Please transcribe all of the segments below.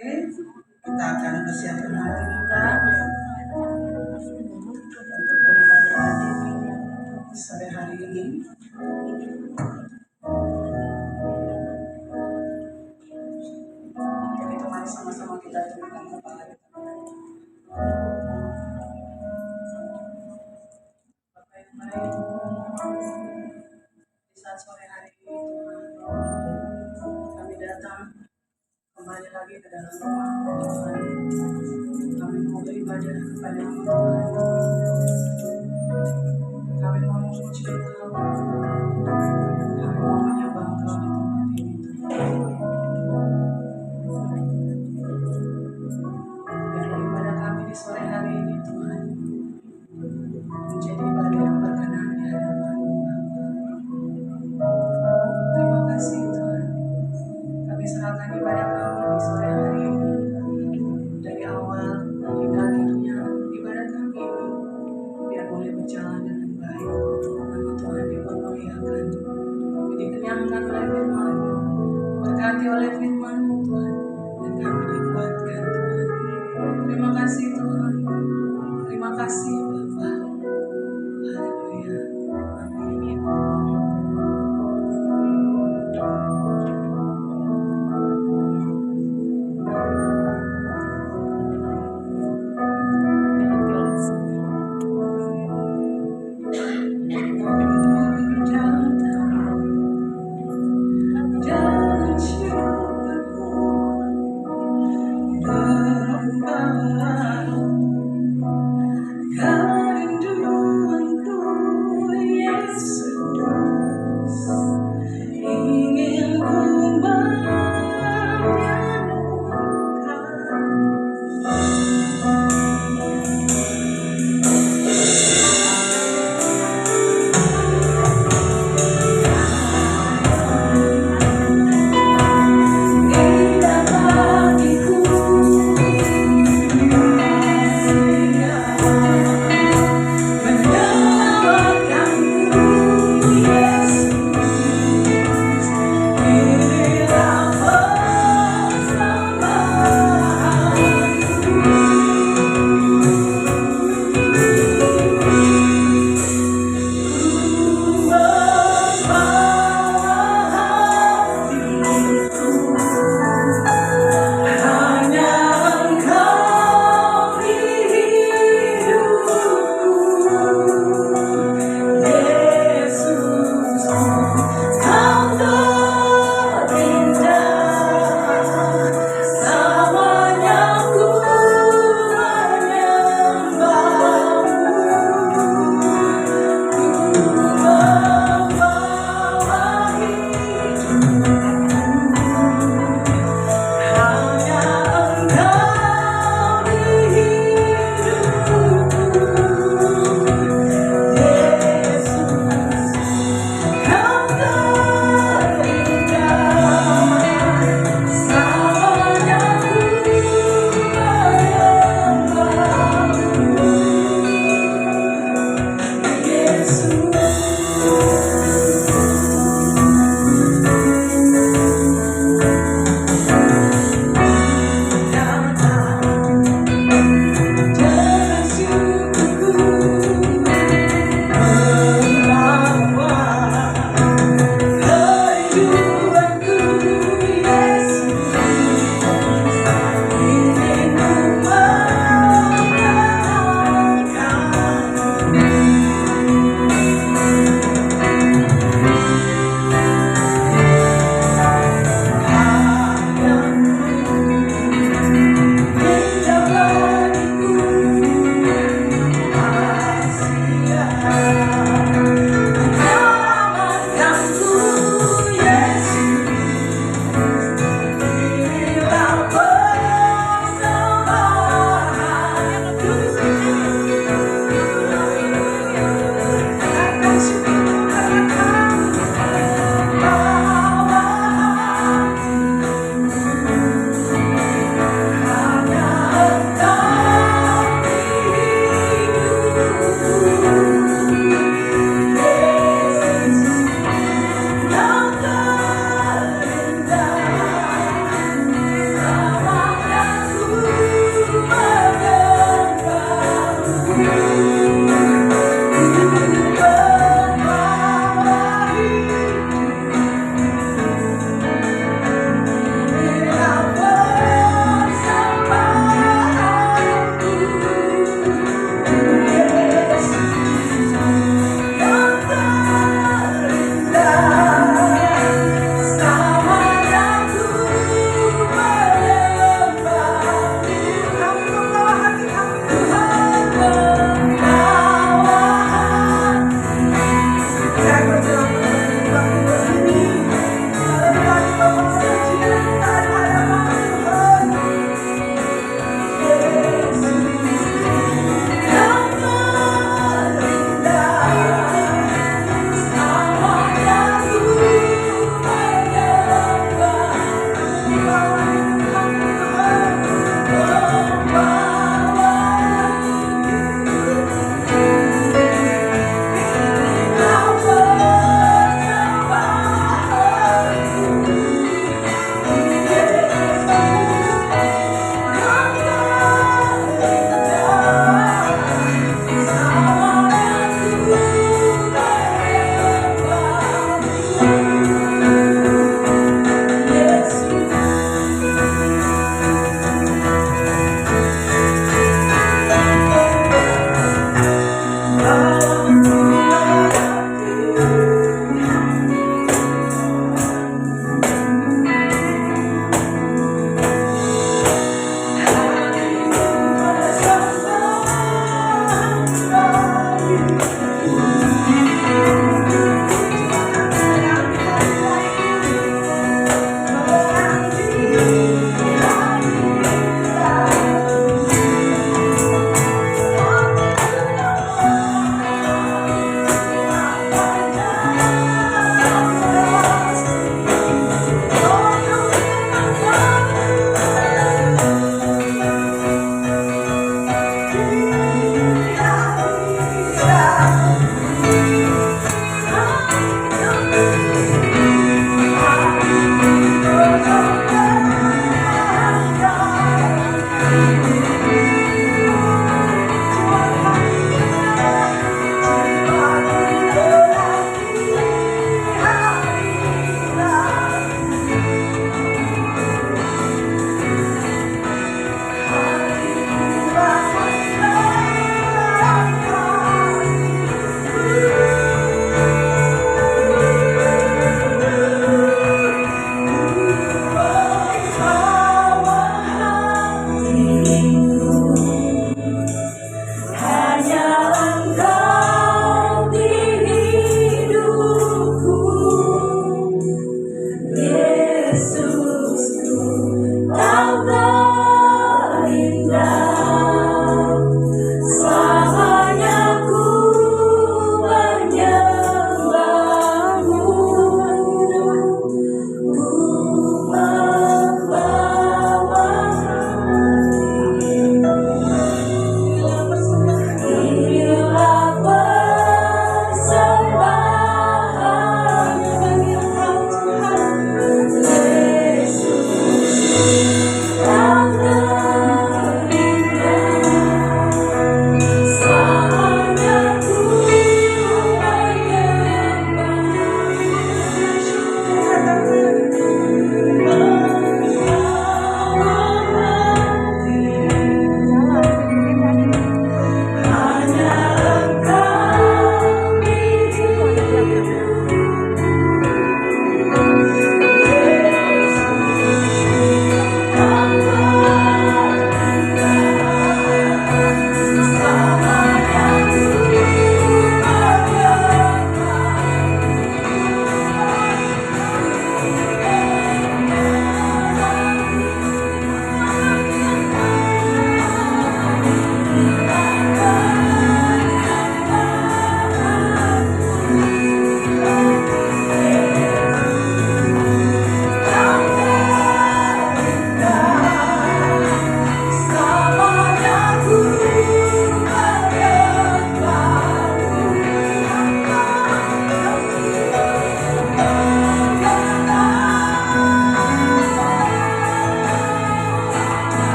Oke, kita akan persiapkan hati kita untuk beribadah sore hari ini. Jadi mari sama-sama kita tundukkan kepala kita. Bapak yang baik, di saat sore hari ini Tuhan, kami datang kembali lagi ke dalam rumah Tuhan. Kami mau beribadah kepada Tuhan. Kami mau memuji Engkau. Kami mau menyembah Engkau di tempat ini Tuhan. Biar ibadah kami di sore hari ini Tuhan menjadi ibadah yang berkenan di hadapan-Mu Bapa. Terima kasih Tuhan. Kami serahkan ibadah kami di sore hari ini, dari awal hingga akhirnya ibadah kami ini biar boleh berjalan dengan baik. Nama Tuhan dipermuliakan. Kami dikenyangkan oleh firman-Mu, berkati oleh firman-Mu Tuhan, dan kami dikuatkan Tuhan. Terima kasih Tuhan. Terima kasih Bapa. Haleluya. Amin. God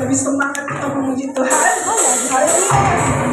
lebih semangat kita memuji Tuhan. Haleluya.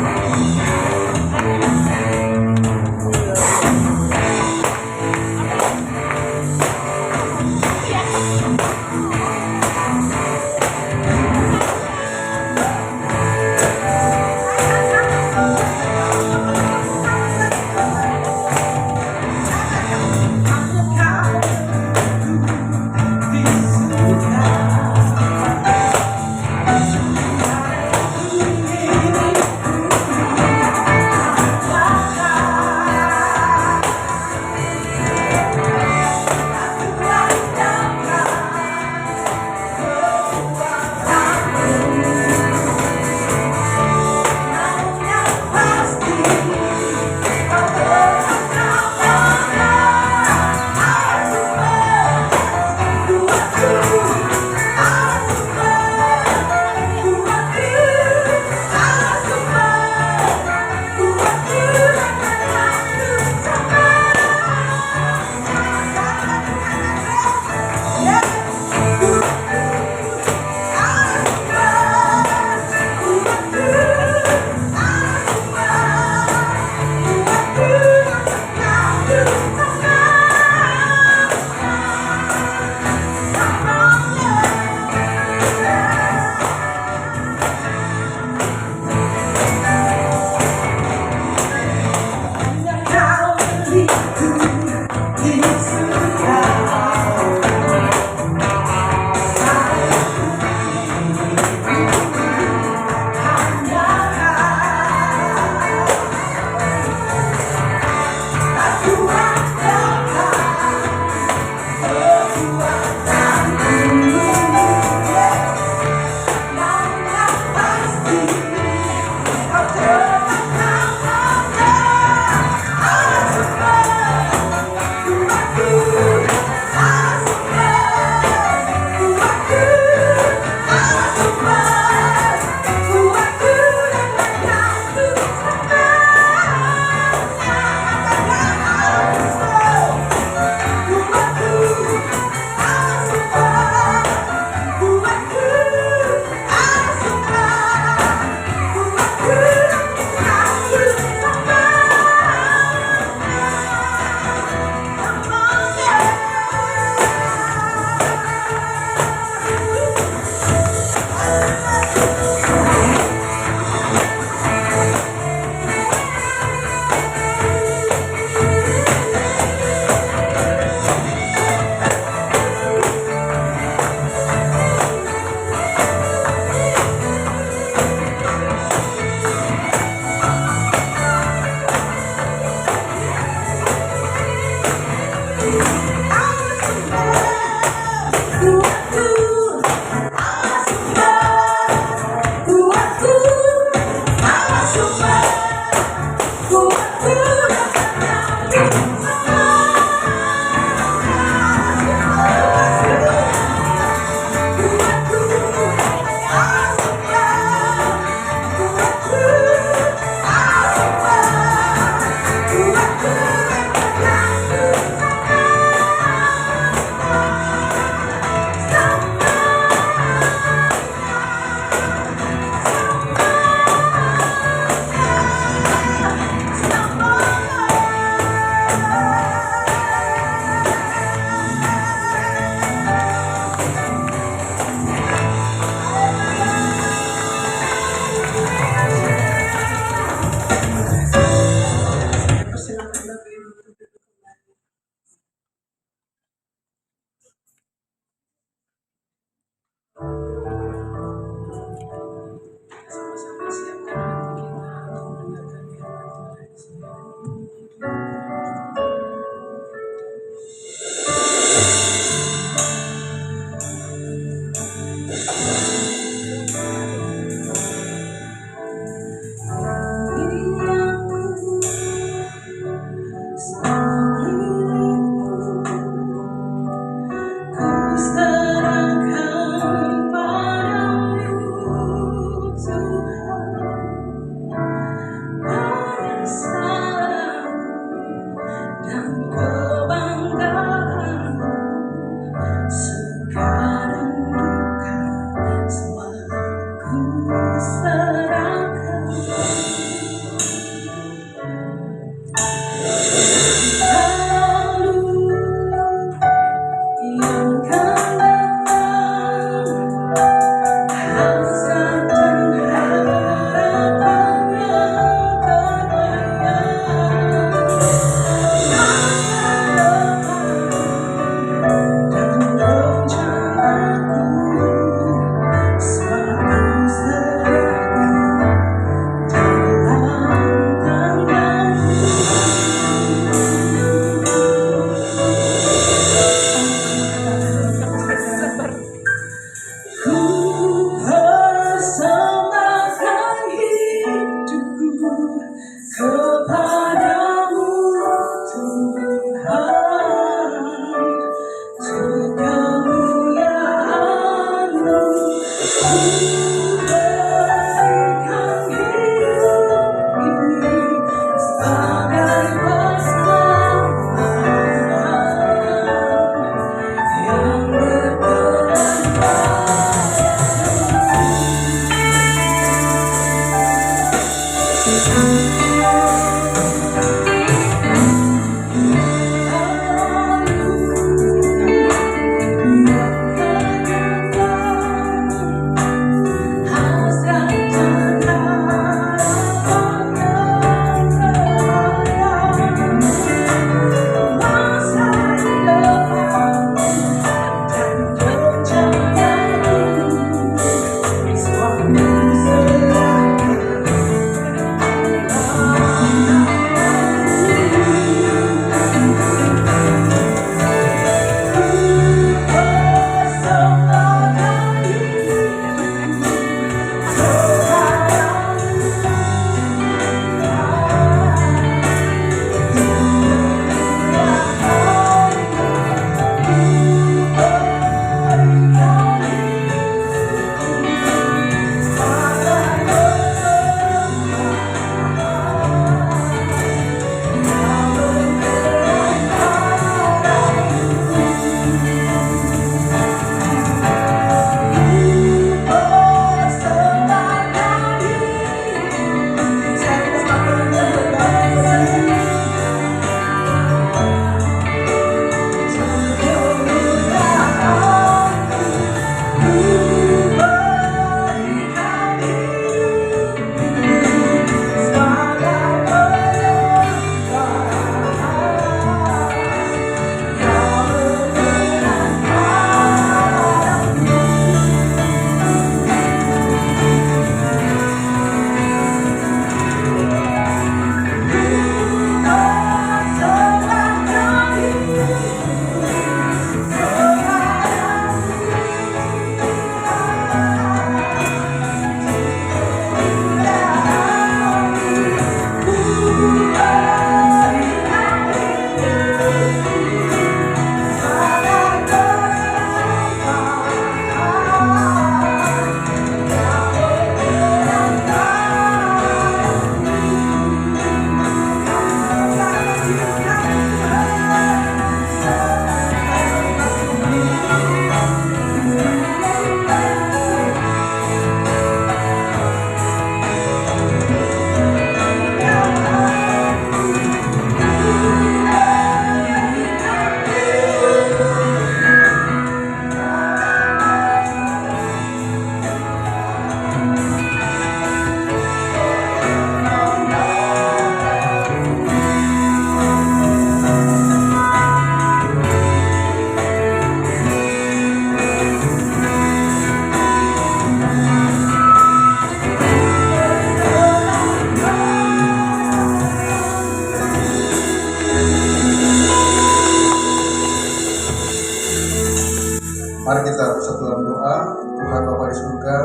Mari kita bersatu dalam doa. Tuhan Bapa di surga,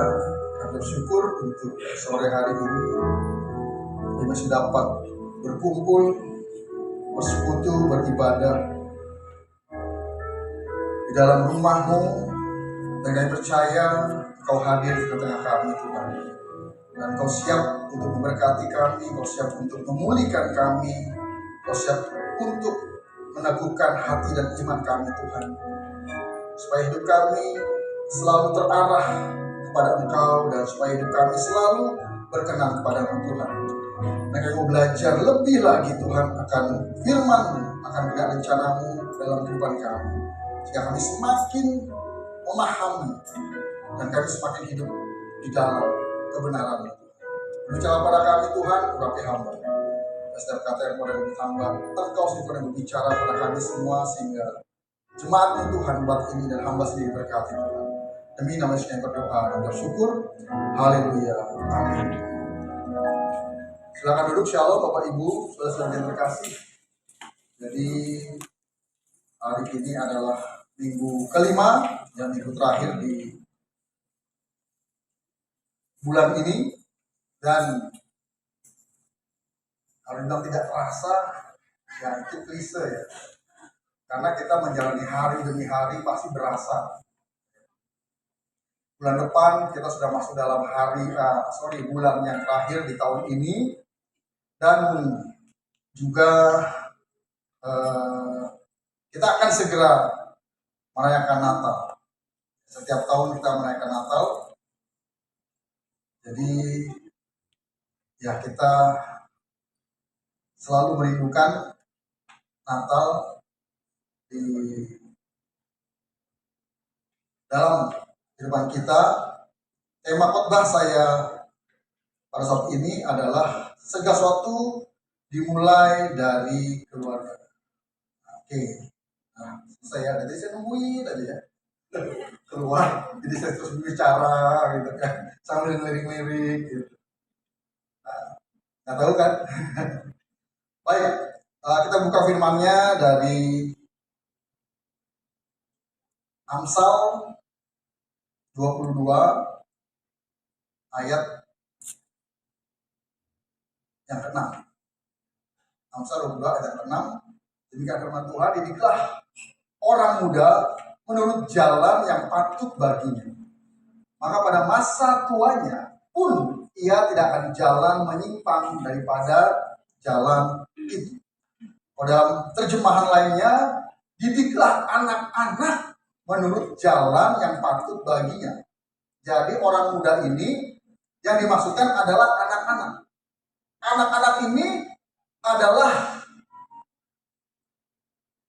kami bersyukur untuk sore hari ini kami masih dapat berkumpul, bersekutu, beribadah di dalam rumah-Mu, dan kami percaya Kau hadir di tengah kami, Tuhan. Dan Kau siap untuk memberkati kami, Kau siap untuk memulihkan kami, Kau siap untuk meneguhkan hati dan iman kami, Tuhan. Supaya hidup kami selalu terarah kepada Engkau, dan supaya hidup kami selalu berkenan kepada Tuhan. Dan kami mau belajar lebih lagi, Tuhan, akan firman-Mu, akan rencana-Mu dalam kehidupan kami, sehingga kami semakin memahami dan kami semakin hidup di dalam kebenaran-Mu. Berbicara pada kami, Tuhan, urapi hamba. Setiap kata yang boleh ditambah, Engkau sendiri yang berbicara pada kami semua, sehingga jemaat Tuhan buat ini dan hamba sendiri berkati Tuhan. Demi nama Yesus yang berdoa dan bersyukur. Haleluya. Amin. Silakan duduk. Shalom Bapak Ibu, saudara-saudara yang terkasih. Jadi hari ini adalah minggu kelima dan minggu terakhir di bulan ini, dan kalau bilang tidak terasa, ya itu klise ya. Karena kita menjalani hari demi hari pasti berasa. Bulan depan kita sudah masuk dalam bulan yang terakhir di tahun ini, dan juga kita akan segera merayakan Natal. Setiap tahun kita merayakan Natal. Jadi Ya, kita selalu merindukan Natal di dalam kehidupan kita. Tema khotbah saya pada saat ini adalah segala sesuatu dimulai dari keluarga. Oke, nah, saya tadi saya nungguin aja ya keluar, jadi saya terus berbicara gitu kan, sambil ngelirik-lirik gitu. Nggak tahu kan? Baik, kita buka firman-Nya dari Amsal 22 ayat yang ke-6. Amsal 22 ayat yang ke-6. Demikian firman Tuhan, didiklah orang muda menurut jalan yang patut baginya. Maka pada masa tuanya pun ia tidak akan jalan menyimpang daripada jalan itu. Dalam terjemahan lainnya, didiklah anak-anak menurut jalan yang patut baginya. Jadi orang muda ini yang dimaksudkan adalah anak-anak. Anak-anak ini adalah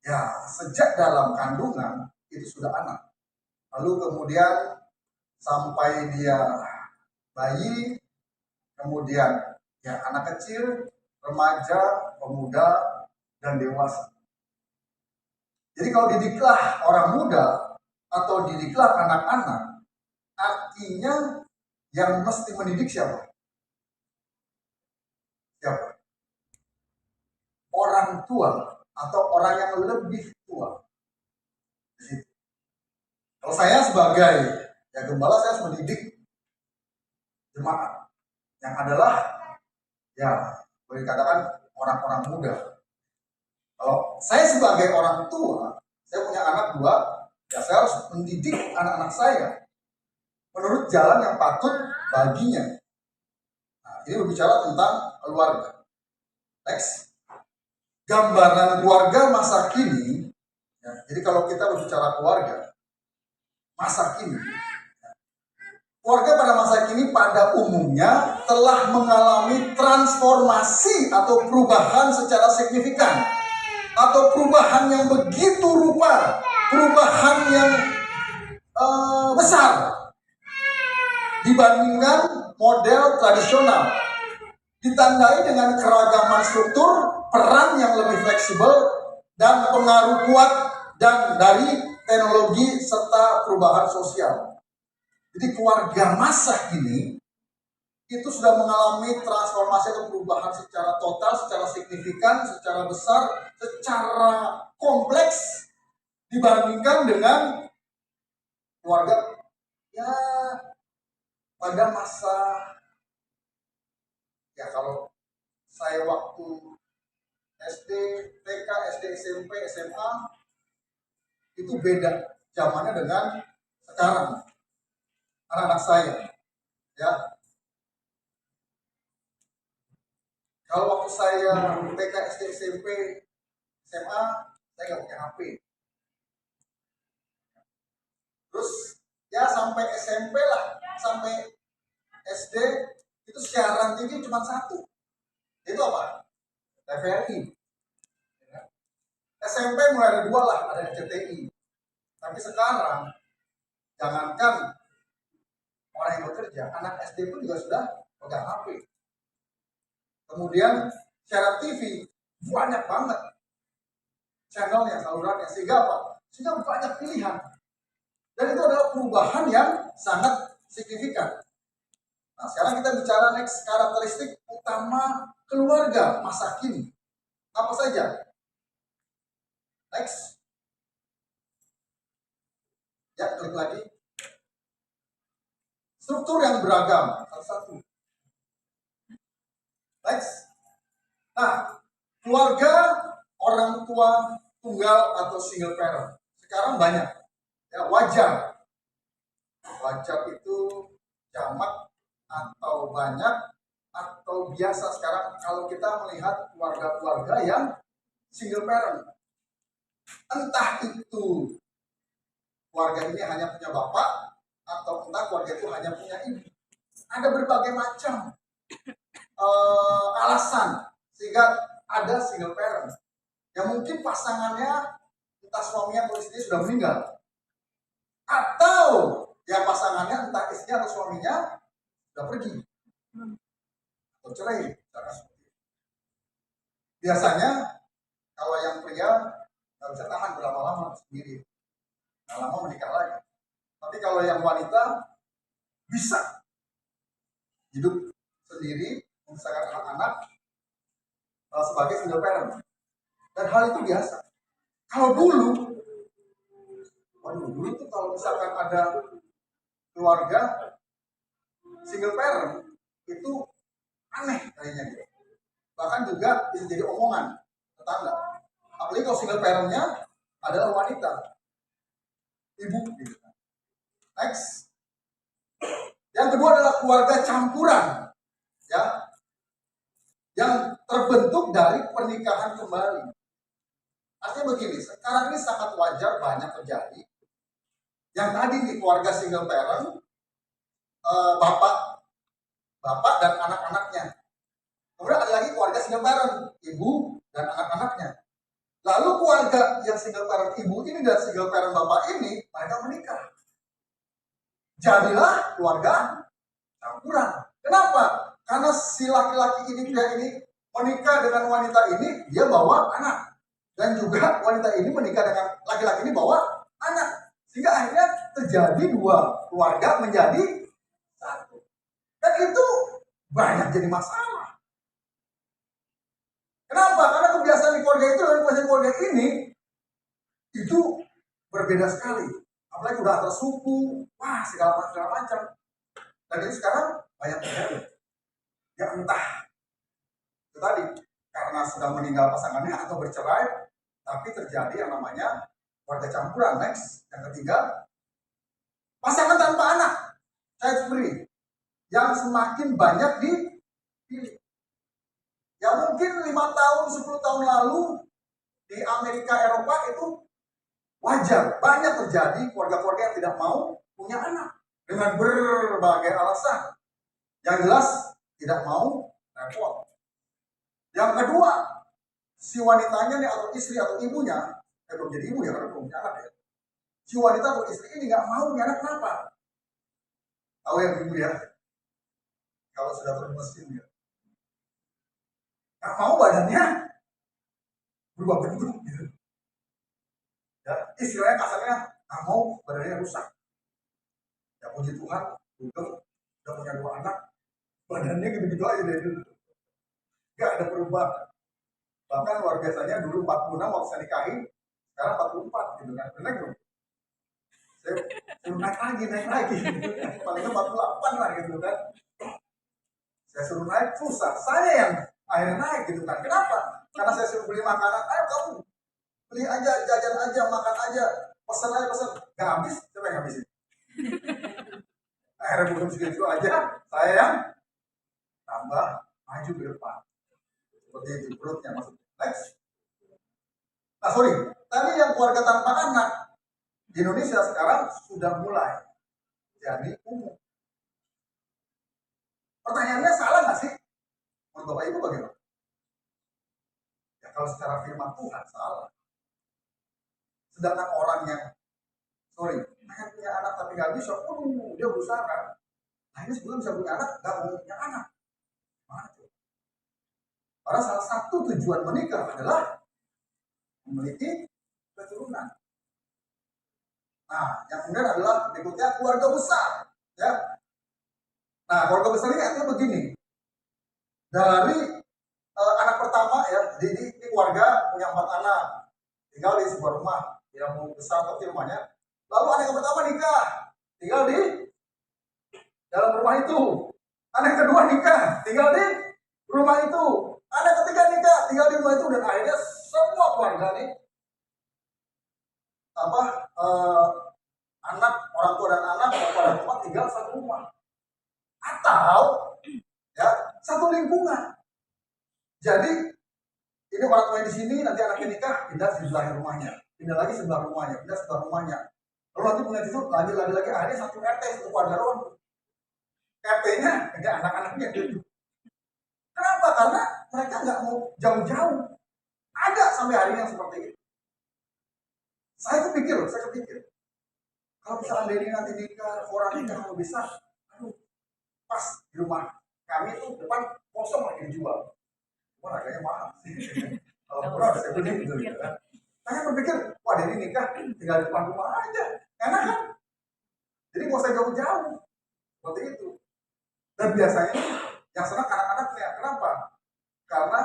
ya sejak dalam kandungan itu sudah anak. Lalu kemudian sampai dia bayi, kemudian ya anak kecil, remaja, pemuda, dan dewasa. Jadi kalau didiklah orang muda atau didiklah anak-anak, artinya yang mesti mendidik siapa? Siapa? Orang tua atau orang yang lebih tua. Kalau saya sebagai ya gembala, saya harus mendidik jemaat yang adalah ya boleh dikatakan orang-orang muda. Kalau saya sebagai orang tua, saya punya anak 2, ya saya harus mendidik anak-anak saya menurut jalan yang patut baginya. Nah, ini berbicara tentang keluarga. Next, gambaran keluarga masa kini. Ya, jadi kalau kita berbicara keluarga masa kini, keluarga pada masa kini pada umumnya telah mengalami transformasi atau perubahan secara signifikan, atau perubahan yang begitu rupa, perubahan yang besar dibandingkan model tradisional, ditandai dengan keragaman struktur, peran yang lebih fleksibel, dan pengaruh kuat dan dari teknologi serta perubahan sosial. Jadi keluarga masa kini itu sudah mengalami transformasi atau perubahan secara total, secara signifikan, secara besar, secara kompleks dibandingkan dengan keluarga ya pada masa ya kalau saya waktu SD, TK, SD, SMP, SMA itu beda zamannya dengan sekarang anak-anak saya ya. Kalau waktu saya TK, SD, SMP, SMA, saya nggak punya HP. Terus ya sampai SMP lah, sampai SD itu siaran TV cuma satu. Itu apa? TVRI. SMP mulai ada 2 lah, ada RCTI. Tapi sekarang jangankan orang yang bekerja, anak SD pun juga sudah pegang HP. Kemudian siaran TV banyak banget channelnya, salurannya, sehingga apa? Sehingga banyak pilihan. Dan itu adalah perubahan yang sangat signifikan. Nah, sekarang kita bicara next karakteristik utama keluarga masa kini. Apa saja? Next. Ya, klik lagi. Struktur yang beragam. Satu-satu. Next. Nah, keluarga orang tua tunggal atau single parent sekarang banyak. Ya, wajar. Wajar itu jamak atau banyak atau biasa sekarang kalau kita melihat keluarga-keluarga yang single parent. Entah itu keluarga ini hanya punya bapak atau entah keluarga itu hanya punya ibu. Ada berbagai macam. alasan sehingga ada single parent yang mungkin pasangannya entah suaminya atau istrinya sudah meninggal, atau ya pasangannya entah istrinya atau suaminya sudah pergi atau cerai. Biasanya kalau yang pria nggak bisa tahan berlama-lama sendiri, nggak lama menikah lagi. Tapi kalau yang wanita bisa hidup sendiri, membesarkan anak-anak sebagai single parent, dan hal itu biasa. Kalau dulu tuh kalau misalkan ada keluarga single parent itu aneh kayaknya gitu. Bahkan juga bisa jadi omongan tetangga. Apalagi kalau single parentnya adalah wanita, ibu gitu. Next, yang kedua adalah keluarga campuran, ya, yang terbentuk dari pernikahan kembali. Artinya begini, sekarang ini sangat wajar banyak terjadi. Yang tadi di keluarga single parent, bapak dan anak-anaknya. Kemudian ada lagi keluarga single parent, ibu dan anak-anaknya. Lalu keluarga yang single parent ibu ini dan single parent bapak ini, mereka menikah. Jadilah keluarga campuran. Kenapa? Karena si laki-laki ini, pria ini menikah dengan wanita ini, dia bawa anak. Dan juga wanita ini menikah dengan laki-laki ini bawa anak. Sehingga akhirnya terjadi dua keluarga menjadi satu. Dan itu banyak jadi masalah. Kenapa? Karena kebiasaan di keluarga itu dan kebiasaan di keluarga ini itu berbeda sekali. Apalagi udah antar suku, wah segala macam. Dan itu sekarang banyak terjadi. Ya entah itu tadi karena sudah meninggal pasangannya atau bercerai, tapi terjadi yang namanya keluarga campuran. Next, yang ketiga, pasangan tanpa anak, child free, yang semakin banyak dipilih. Ya mungkin 5 tahun, 10 tahun lalu di Amerika, Eropa itu wajar. Banyak terjadi keluarga-keluarga yang tidak mau punya anak dengan berbagai alasan. Yang jelas tidak mau repot. Yang kedua, si wanitanya nih atau istri atau ibunya, belum jadi ibu ya karena belum punya anak ya. Si wanita atau istri ini nggak mau punya anak, kenapa? Tahu yang ibu ya? Kalau sudah bermesin ya. Nggak mau badannya berubah bentuk gitu. Ya, istilahnya kasarnya nggak mau badannya rusak. Ya puji Tuhan, udah punya 2 anak, badannya gitu-gitu aja dari dulu. Nggak ada perubahan. Bahkan luar biasanya dulu 46 waktu saya nikahin, sekarang 44 gitu kan. Benar belum? Saya suruh naik lagi. Palingnya 48 lah gitu kan. Saya suruh naik susah. Saya yang akhirnya naik gitu kan. Kenapa? Karena saya suruh beli makanan. Ayo kamu beli aja, jajan aja, makan aja, pesan aja pesan. Gak habis, siapa yang habisin? Akhirnya belum segitu aja. Saya yang tambah maju ke depan. Seperti itu perutnya maksudnya. Next. Nah sorry, tadi yang keluarga tanpa anak di Indonesia sekarang sudah mulai jadi umum. Pertanyaannya salah nggak sih? Menurut Bapak Ibu bagaimana? Ya kalau secara firman Tuhan salah. Sedangkan orang yang pengen punya anak tapi nggak bisa, dia berusaha kan. Nah ini sebelum bisa punya anak, nggak mau punya anak. Karena salah satu tujuan menikah adalah memiliki keturunan. Nah, yang kemudian adalah berikutnya keluarga besar, ya. Nah, keluarga besar ini artinya begini. Dari anak pertama ya, jadi ini keluarga punya 4 anak, tinggal di sebuah rumah, yang mau besar tapi rumahnya. Lalu anak yang pertama nikah, tinggal di dalam rumah itu. Anak yang kedua nikah, tinggal di rumah itu. Anak ketiga nikah, tinggal di rumah itu, dan akhirnya semua keluarga nih anak, orang tua dan anak, orang tua dan rumah tinggal satu rumah atau ya satu lingkungan. Jadi ini orang tua di sini, nanti anaknya nikah, pindah sebelah rumahnya, pindah lagi sebelah rumahnya, pindah sebelah rumahnya. Lalu nanti punya itu lagi, akhirnya satu RT, satu keluarga doang. RT-nya ada anak-anaknya. Karena mereka nggak mau jauh-jauh. Ada sampai hari ini yang seperti itu. Saya kepikir, kalau misalnya Denny nanti nikah, orang nikah kalau bisa, aduh, pas di rumah kami itu depan kosong lagi dijual. Cuma harganya mahal sih. Kalau murah saya beli gitu. Saya berpikir, wah Denny nikah tinggal di depan rumah aja, enak kan? Jadi nggak usah jauh-jauh, seperti itu. Dan biasanya yang senang anak-anaknya, kenapa? Karena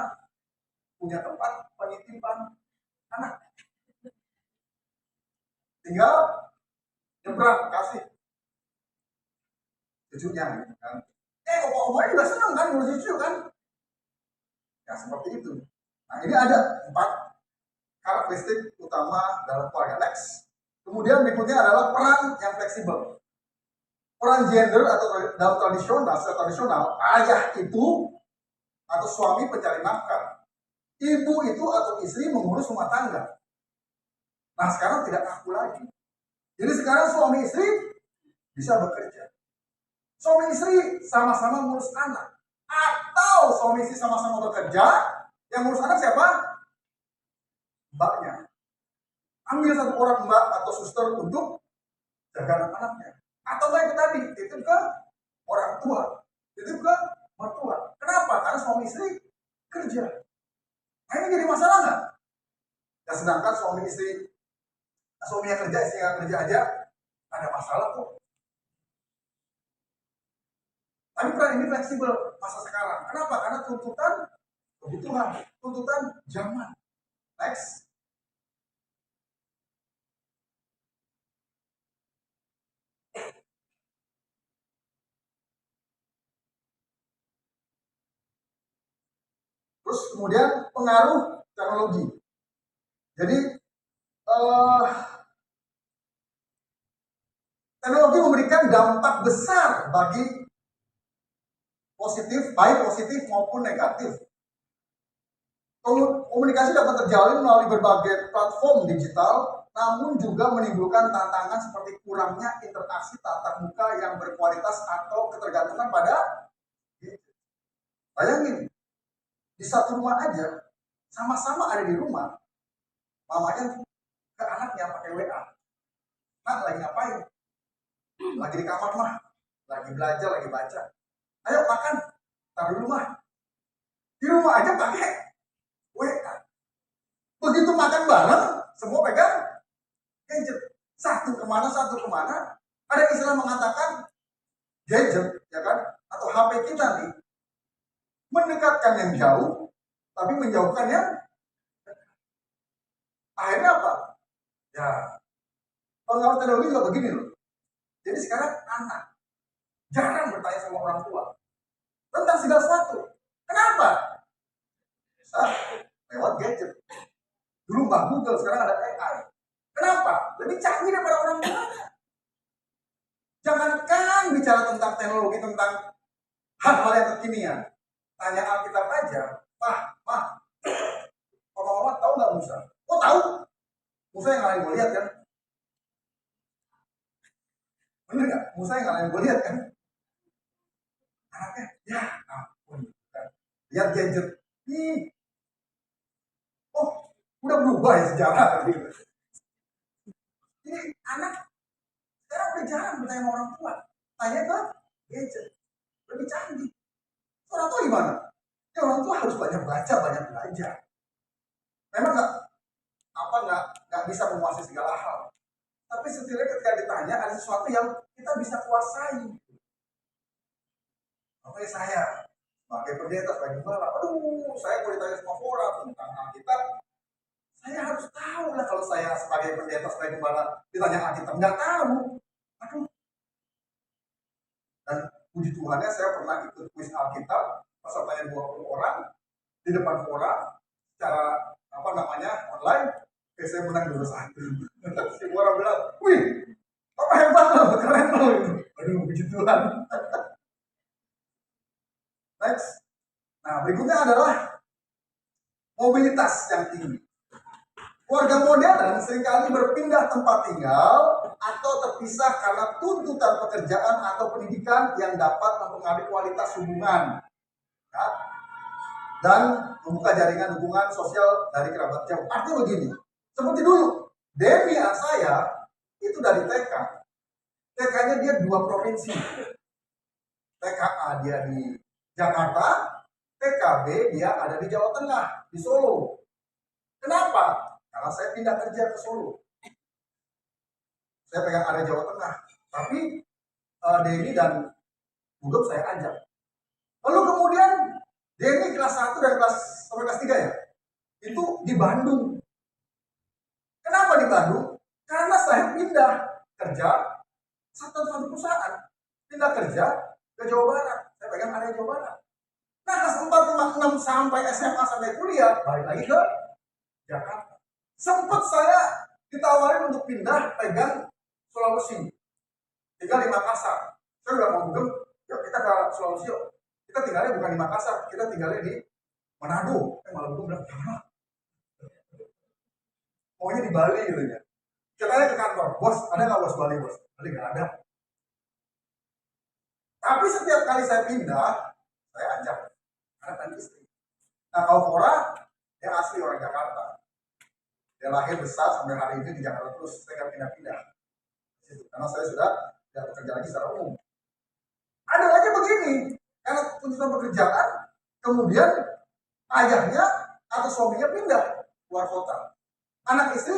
punya tempat penitipan anak. Tinggal nyebrang, kasih cucunya gitu kan. Oma-omanya juga senang kan ngurus cucu kan. Ya seperti itu. Nah ini ada 4 karakteristik utama dalam keluarga. Next. Kemudian berikutnya adalah peran yang fleksibel. Peran gender atau dalam secara tradisional, ayah itu atau suami pencari nafkah. Ibu itu atau istri mengurus rumah tangga. Nah sekarang tidak kaku lagi. Jadi sekarang suami istri bisa bekerja. Suami istri sama-sama ngurus anak. Atau suami istri sama-sama bekerja, yang ngurus anak siapa? Mbaknya. Ambil satu orang mbak atau suster untuk jaga anak-anaknya. Atau baik tadi, titip ke orang tua, titip ke mertua. Kenapa? Karena suami istri kerja. Nah ini jadi masalah nggak? Ya sedangkan suami istri, suaminya kerja, istrinya kerja aja, ada masalah kok. Tapi peran ini fleksibel masa sekarang. Kenapa? Karena tuntutan kebutuhan, tuntutan zaman. Next. Terus kemudian pengaruh teknologi. Jadi teknologi memberikan dampak besar bagi positif, baik positif maupun negatif. Komunikasi dapat terjalin melalui berbagai platform digital, namun juga menimbulkan tantangan seperti kurangnya interaksi tatap muka yang berkualitas atau ketergantungan pada. Bayangin, di satu rumah aja, sama-sama ada di rumah, mamanya ke anaknya pakai WA. Nak lagi ngapain? Lagi di kamar mah, lagi belajar, lagi baca. Ayo makan, taruh di rumah. Di rumah aja pakai WA. Begitu makan bareng, semua pegang gadget. Satu kemana, ada istilah mengatakan gadget, ya kan? Atau HP kita nih, mendekatkan yang jauh, tapi menjauhkan yang akhirnya apa? Ya, pengaruh teknologi juga begini loh. Jadi sekarang anak jarang bertanya sama orang tua tentang segala sesuatu. Kenapa? Bisa lewat gadget. Dulu Mbak Google, sekarang ada AI. Kenapa? Lebih canggih daripada orang tuanya. Jangankan bicara tentang teknologi, tentang hal-hal yang kekinian. Tanya Alkitab aja. Mah, Mama tahu nggak Musa? Oh tahu. Musa yang ngalahin gue lihat kan? Bener nggak? Musa yang ngalahin gue lihat kan? Anaknya, ya ampun. Lihat gadget. Oh, udah berubah ya sejarah. Ini anak sekarang udah jarang bertanya sama orang tua. Tanya ke gadget. Lebih canggih. Orang tua gimana? Ya orang tua harus banyak baca, banyak belajar. Memang nggak bisa menguasai segala hal. Tapi setidaknya ketika ditanya ada sesuatu yang kita bisa kuasai. Makanya saya sebagai pendeta, sebagai gembala, aduh, saya mau ditanya sama orang tentang Alkitab, saya harus tahu lah. Kalau saya sebagai pendeta, sebagai gembala ditanya Alkitab nggak tahu, aduh. Dan puji Tuhannya saya pernah ikut kuis Alkitab, pesertanya 20 orang di depan orang secara online. Saya menang 2-1. Semua orang bilang, wih, apa hebat loh, keren loh itu. Aduh, puji Tuhan. Next. Nah, berikutnya adalah mobilitas yang tinggi. Keluarga modern seringkali berpindah tempat tinggal atau terpisah karena tuntutan pekerjaan atau pendidikan yang dapat mempengaruhi kualitas hubungan. Nah, dan membuka jaringan hubungan sosial dari kerabat jauh. Artinya begini, seperti dulu, Denny saya itu dari TK. TK-nya dia 2 provinsi. TKA dia di Jakarta, TKB dia ada di Jawa Tengah, di Solo. Kenapa? Karena saya pindah kerja ke Solo. Saya pegang area Jawa Tengah. Tapi Denny dan Bugem saya ajak. Lalu kemudian Denny kelas 1 dan sampai kelas 3 ya, itu di Bandung. Kenapa di Bandung? Karena saya pindah kerja satu perusahaan. Pindah kerja ke Jawa Barat. Saya pegang area Jawa Barat. Nah, kelas 4, 5, 6 sampai SMA sampai kuliah, balik lagi ke Jakarta. Sempat saya ditawarin untuk pindah pegang Sulawesi. Tinggal di Makassar. Saya udah mau Bugem, yuk kita ke Sulawesi yuk. Kita tinggalnya bukan di Makassar, kita tinggalnya di Manado. Malah Bugem bilang, jangan. Pokoknya di Bali gitu ya. Kita ke kantor, bos, ada nggak bos Bali bos? Bali nggak ada. Tapi setiap kali saya pindah, saya ajak anak dan istri. Nah, kalau Cora, dia asli orang Jakarta. Dia lahir besar sampai hari ini di Jakarta terus, saya nggak pindah-pindah. Karena saya sudah tidak bekerja lagi secara umum. Ada lagi begini, karena tuntutan pekerjaan, kemudian ayahnya atau suaminya pindah keluar kota. Anak istri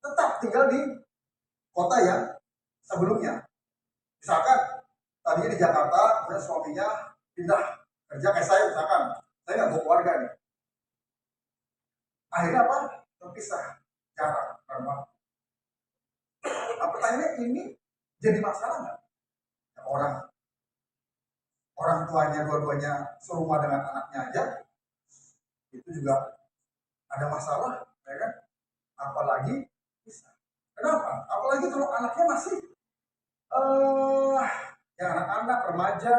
tetap tinggal di kota yang sebelumnya. Misalkan tadinya di Jakarta, kemudian suaminya pindah kerja kayak saya misalkan, saya nggak bawa keluarga nih. Akhirnya apa? Terpisah jarak karena pertanyaannya ini jadi masalah nggak? Orang tuanya dua-duanya serumah dengan anaknya aja, itu juga ada masalah, ya kan? Apalagi bisa. Kenapa? Apalagi kalau anaknya masih yang anak-anak, remaja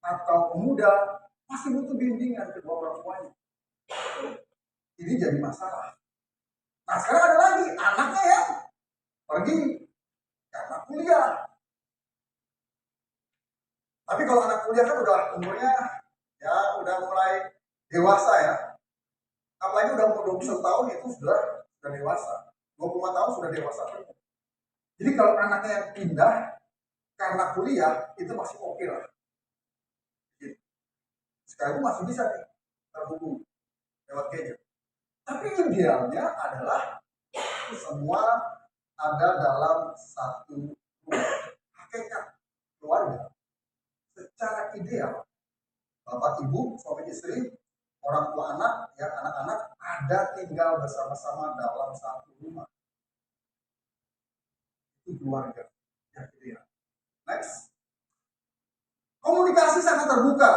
atau pemuda masih butuh bimbingan kedua orang tuanya. Ini jadi masalah. Nah sekarang ada lagi anaknya yang pergi karena kuliah. Tapi kalau anak kuliah kan udah umurnya ya udah mulai dewasa ya. Apalagi udah umur 21 tahun itu sudah dewasa. 25 tahun sudah dewasa. Jadi kalau anaknya yang pindah karena kuliah itu masih oke lah. Sekarang masih bisa nih terhubung lewat gadget. Tapi idealnya adalah semua ada dalam satu hakikat keluarga. Secara ideal, bapak ibu, suami istri, orang tua anak, ya anak-anak ada tinggal bersama-sama dalam satu rumah. Itu keluarga yang ideal. Next. Komunikasi sangat terbuka.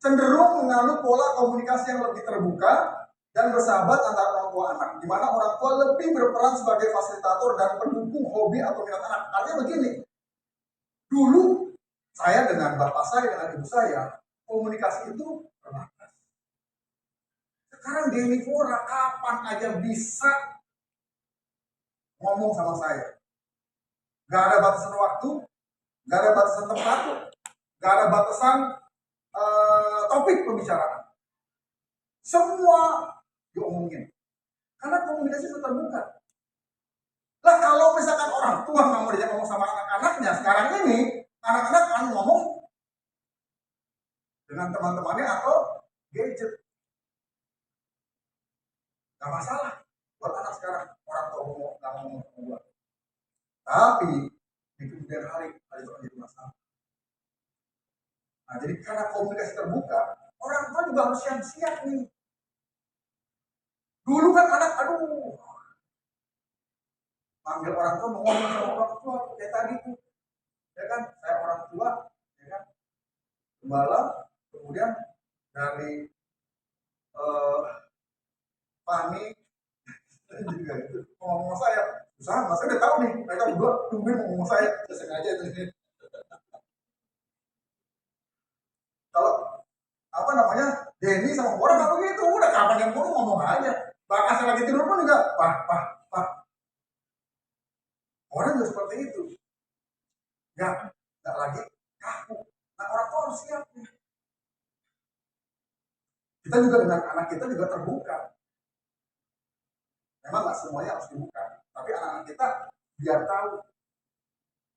Cenderung menganut pola komunikasi yang lebih terbuka dan bersahabat antara orang tua anak, di mana orang tua lebih berperan sebagai fasilitator dan pendukung hobi atau minat anak. Artinya begini, dulu saya dengan bapak saya, dengan ibu saya, komunikasi itu terbatas. Sekarang Denny Cora kapan aja bisa ngomong sama saya. Gak ada batasan waktu, gak ada batasan tempat, gak ada batasan topik pembicaraan. Semua diomongin. Karena komunikasi itu terbuka. Lah kalau misalkan orang tua nggak mau diajak ngomong sama anak-anaknya, sekarang ini anak-anak akan ngomong dengan teman-temannya atau gadget. Gak masalah buat anak sekarang orang tua nggak ngomong sama gua. Tapi di kemudian hari itu akan jadi masalah. Nah, jadi karena komunikasi terbuka, orang tua juga harus siap-siap nih. Dulu kan anak, manggil orang tua, mau ngomong sama orang tua, kayak tadi tuh, ya kan, saya orang tua, ya kan, gembala, kemudian dari Fahmi, juga gitu, ngomong saya, usaha, saya udah tahu nih, mereka berdua tungguin ngomong saya, sengaja itu. Kalau apa namanya Denny sama orang apa gitu udah kapan yang ngomong aja, bahkan saya lagi tidur pun juga pak orang juga seperti itu, nggak lagi kaku. Nah orang tua harus siap nih. Kita juga dengan anak kita juga terbuka. Memang nggak semuanya harus dibuka, tapi anak-anak kita biar tahu.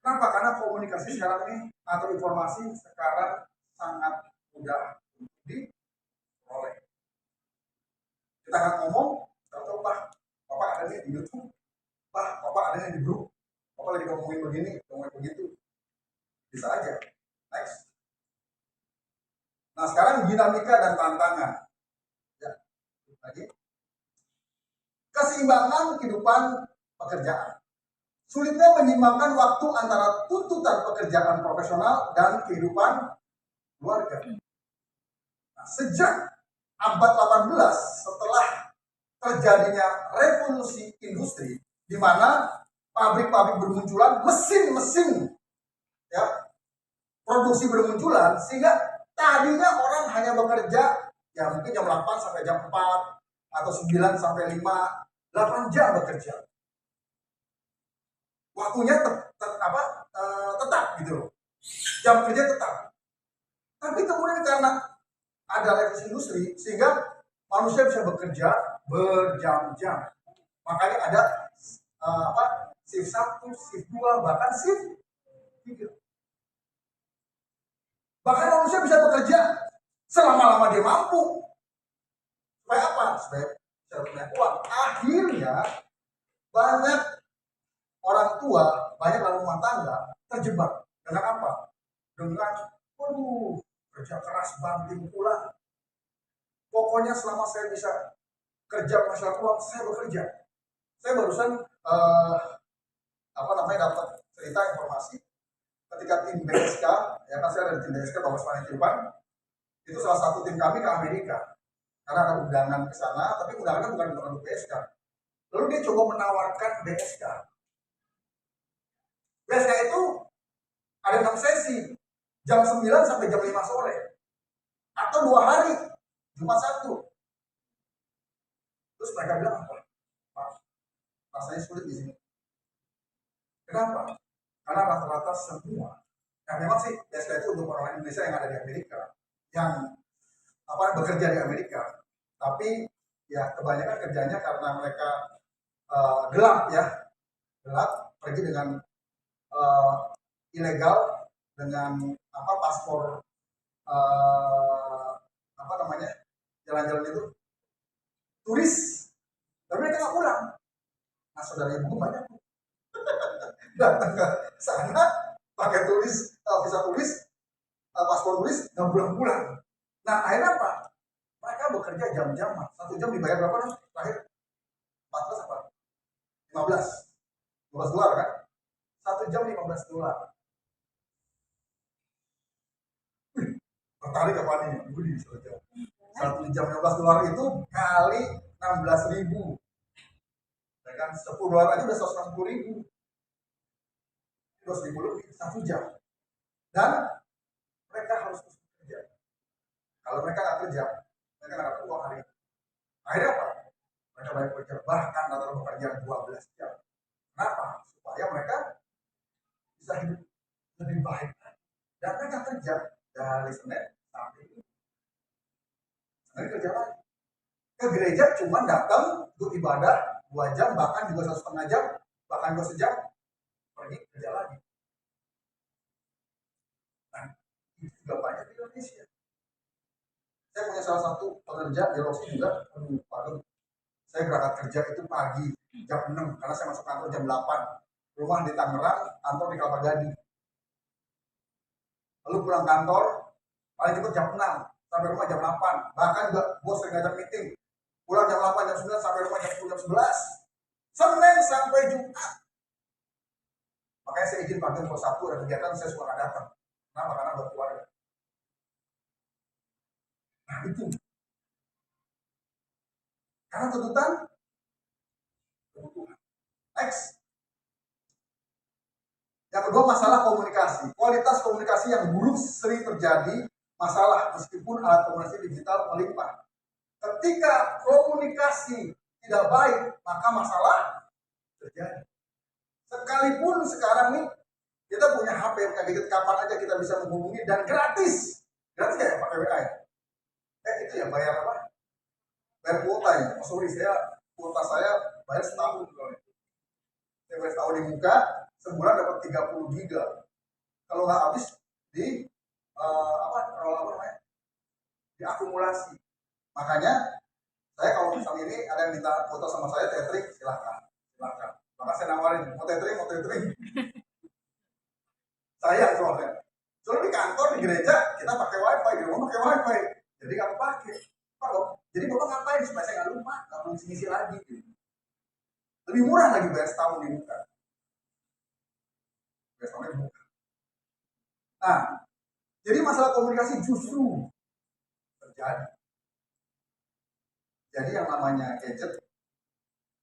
Kenapa? Karena komunikasi sekarang ini atau informasi sekarang sangat mudah diperoleh. Kita akan ngomong, tahu Pak, Bapak ada nih di YouTube, Pak, Bapak ada nih di grup, Bapak lagi ngomongin begini, ngomongin begitu, bisa aja. Next. Nah sekarang dinamika dan tantangan. Ya, lagi. Keseimbangan kehidupan pekerjaan. Sulitnya menyeimbangkan waktu antara tuntutan pekerjaan profesional dan kehidupan keluarga. Nah, sejak abad 18 setelah terjadinya revolusi industri di mana pabrik-pabrik bermunculan, mesin-mesin ya produksi bermunculan, sehingga tadinya orang hanya bekerja ya mungkin jam 8 sampai jam 4 atau 9 sampai 5, 8 jam bekerja. Waktunya tetap gitu loh. Jam kerja tetap. Tapi kemudian karena ada revolusi industri sehingga manusia bisa bekerja berjam-jam. Makanya ada shift 1, shift 2, bahkan shift 3. Bahkan manusia bisa bekerja selama-lama dia mampu. Supaya apa? Supaya bisa punya uang. Akhirnya banyak orang tua, banyak rumah tangga terjebak dengan apa? Dengan kerja keras banting tulang. Pokoknya selama saya bisa kerja menghasilkan uang, saya bekerja. Saya barusan dapat cerita informasi ketika tim BSK, ya kan saya ada di tim BSK Bapak Sepanjang Kehidupan, itu salah satu tim kami ke Amerika karena ada undangan ke sana, tapi undangannya bukan untuk BSK. Lalu dia coba menawarkan BSK. BSK itu ada 6 sesi, jam 9 sampai jam 5 sore, atau 2 hari, Jumat Sabtu. Terus mereka bilang apa? Pak, rasanya sulit di sini. Kenapa? Karena rata-rata semua, nah memang sih BSK itu untuk orang Indonesia yang ada di Amerika, yang bekerja di Amerika, tapi ya kebanyakan kerjanya karena mereka gelap pergi dengan ilegal dengan paspor jalan-jalan itu turis, tapi mereka nggak pulang. Nah saudara ibu banyak datang ke sana pakai visa turis, paspor turis, nggak pulang-pulang. Nah akhirnya apa? Mereka bekerja jam-jam, 1 jam dibayar berapa nih? Terakhir 14 apa? 15 dolar kan? 1 jam $15. Tertarik apa nih? Budi saja. 1 jam $15 itu kali 16.000. Ya kan? $10 aja udah 160.000. 200.000 lebih 1 jam. Dan mereka harus terus bekerja. Kalau mereka nggak kerja, mereka nggak dapat uang hari ini. Akhirnya apa? Mereka banyak bekerja, bahkan rata-rata bekerja 12 jam. Kenapa? Supaya mereka bisa hidup lebih baik. Dan mereka kerja dari Senin sampai Minggu. Senin kerja lagi. Ke gereja cuma datang untuk ibadah 2 jam, bahkan juga 1,5 jam, bahkan 2 sejam, pergi kerja lagi. Nah, itu juga banyak di Indonesia. Saya punya salah satu pekerja di Roksi juga, saya berangkat kerja itu pagi jam 6 karena saya masuk kantor jam 8. Rumah di Tangerang, kantor di Kelapa Gading. Lalu pulang kantor paling cepat jam 6 sampai rumah jam 8. Bahkan juga bos sering ngajak meeting. Pulang jam 8, jam 9 sampai rumah jam 10, jam 11. Senin sampai Jumat. Makanya saya izin pagi untuk Sabtu ada kegiatan, saya suka datang. Kenapa? Karena buat keluarga. Nah itu. Karena tuntutan kebutuhan. Next. Yang kedua, masalah komunikasi. Kualitas komunikasi yang buruk sering terjadi masalah meskipun alat komunikasi digital melimpah. Ketika komunikasi tidak baik, maka masalah terjadi. Sekalipun sekarang nih kita punya HP, punya gadget, kapan aja kita bisa menghubungi dan gratis. Gratis ya pakai WA ya? Itu ya bayar apa? bayar kuota ya. Oh, sorry, kuota saya bayar setahun. Saya bayar setahun di muka, sebulan dapat 30 giga. Kalau nggak habis di kalau apa namanya, diakumulasi. Makanya saya kalau misalnya ini ada yang minta foto sama saya tethering, silakan. Maka saya nawarin, mau tethering. Saya soalnya di kantor, di gereja kita pakai wifi, di rumah pakai wifi, jadi nggak pakai. Jadi bapak ngapain supaya saya nggak lupa, nggak perlu ngisi lagi. Gitu. Lebih murah lagi bayar setahun di muka. Bayar setahun di muka. Nah, jadi masalah komunikasi justru terjadi. Jadi yang namanya gadget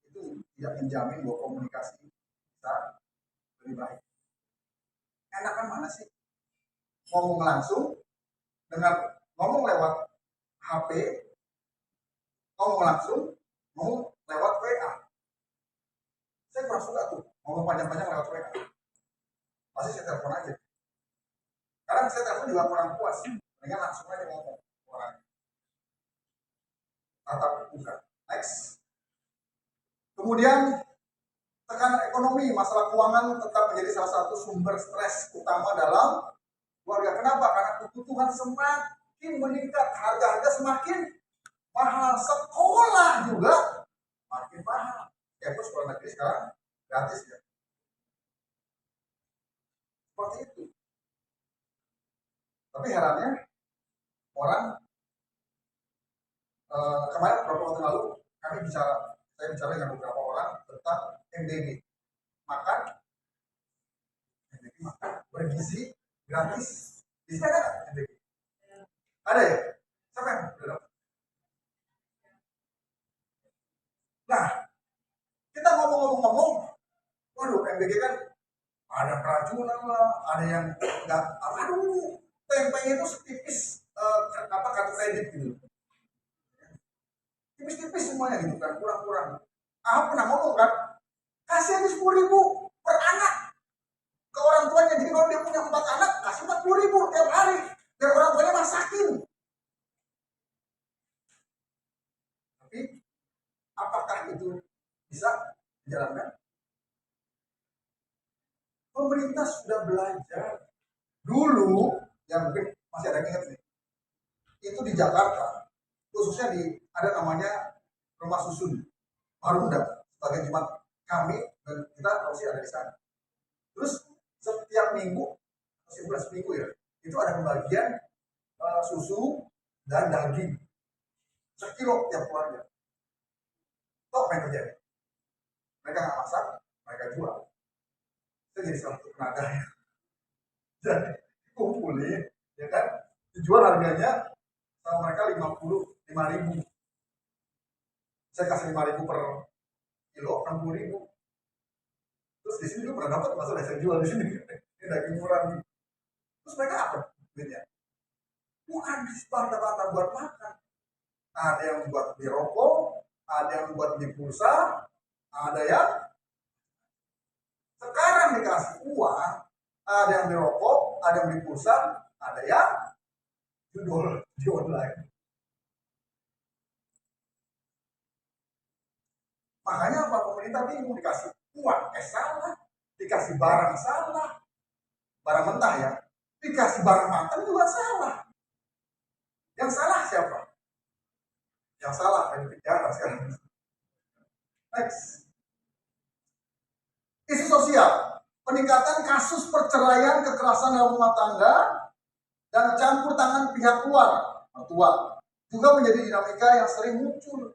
itu tidak menjamin bahwa komunikasi bisa lebih baik. Enakan mana sih? Ngomong langsung dengan ngomong lewat HP, ngomong langsung, ngomong lewat WA. Saya kurang suka tuh ngomong panjang-panjang lewat WA. Pasti saya telepon aja. Kadang saya telepon juga kurang puas, dengan langsung aja ngomong orang. Tatap muka. Next. Kemudian tekanan ekonomi, masalah keuangan tetap menjadi salah satu sumber stres utama dalam keluarga. Kenapa? Karena kebutuhan semakin meningkat, harga-harga semakin mahal, sekolah juga makin mahal. Ya, sekolah negeri sekarang gratis ya. Seperti itu. Tapi herannya orang kemarin beberapa waktu lalu saya bicara dengan beberapa orang tentang MBG, makan bergizi gratis. Di sini ada nggak MBG? Ada ya? Siapa yang udah dapat? Nah, kita ngomong-ngomong, waduh MBG kan ada keracunan lah, ada yang nggak, aduh, tempenya itu setipis kartu kredit gitu, tipis-tipis semuanya gitu kan, kurang-kurang. Ahok pernah ngomong kan, kasih aja 10.000 per anak ke orang tuanya. Jadi kalau dia punya 4 anak, kasih 40.000 tiap hari biar orang tuanya masakin. Tapi apakah itu bisa dijalankan? Pemerintah sudah belajar. Dulu, yang mungkin masih ada yang ingat nih, itu di Jakarta, khususnya ada namanya rumah susun Marunda, sebagai Jumat kami dan kita harus ada di sana. Terus setiap minggu, seminggu ya, itu ada pembagian susu dan daging 1 kilo tiap keluarga. Kok apa yang terjadi? Mereka nggak masak, mereka jual. Itu jadi salah satu penadanya. Jadi kumpulin, ya kan, dijual harganya sama mereka 5.000. Saya kasih 5.000 per kilo, 60.000. Terus di sini juga pernah dapat masalah saya jual di sini. Ini daging murah nih. Terus mereka apa duitnya? Bukan semata-mata buat makan. Ada yang buat beli rokok, ada yang buat beli pulsa, ada yang sekarang dikasih uang, ada yang beli rokok, ada yang beli pulsa, ada yang jual di online. Makanya apa, pemerintah bingung, dikasih uang salah, dikasih barang salah, barang mentah ya, dikasih barang matang juga salah. Yang salah siapa? Yang salah kan penjara sekarang. Next. Isu sosial, peningkatan kasus perceraian, kekerasan dalam rumah tangga, dan campur tangan pihak luar, mertua, juga menjadi dinamika yang sering muncul.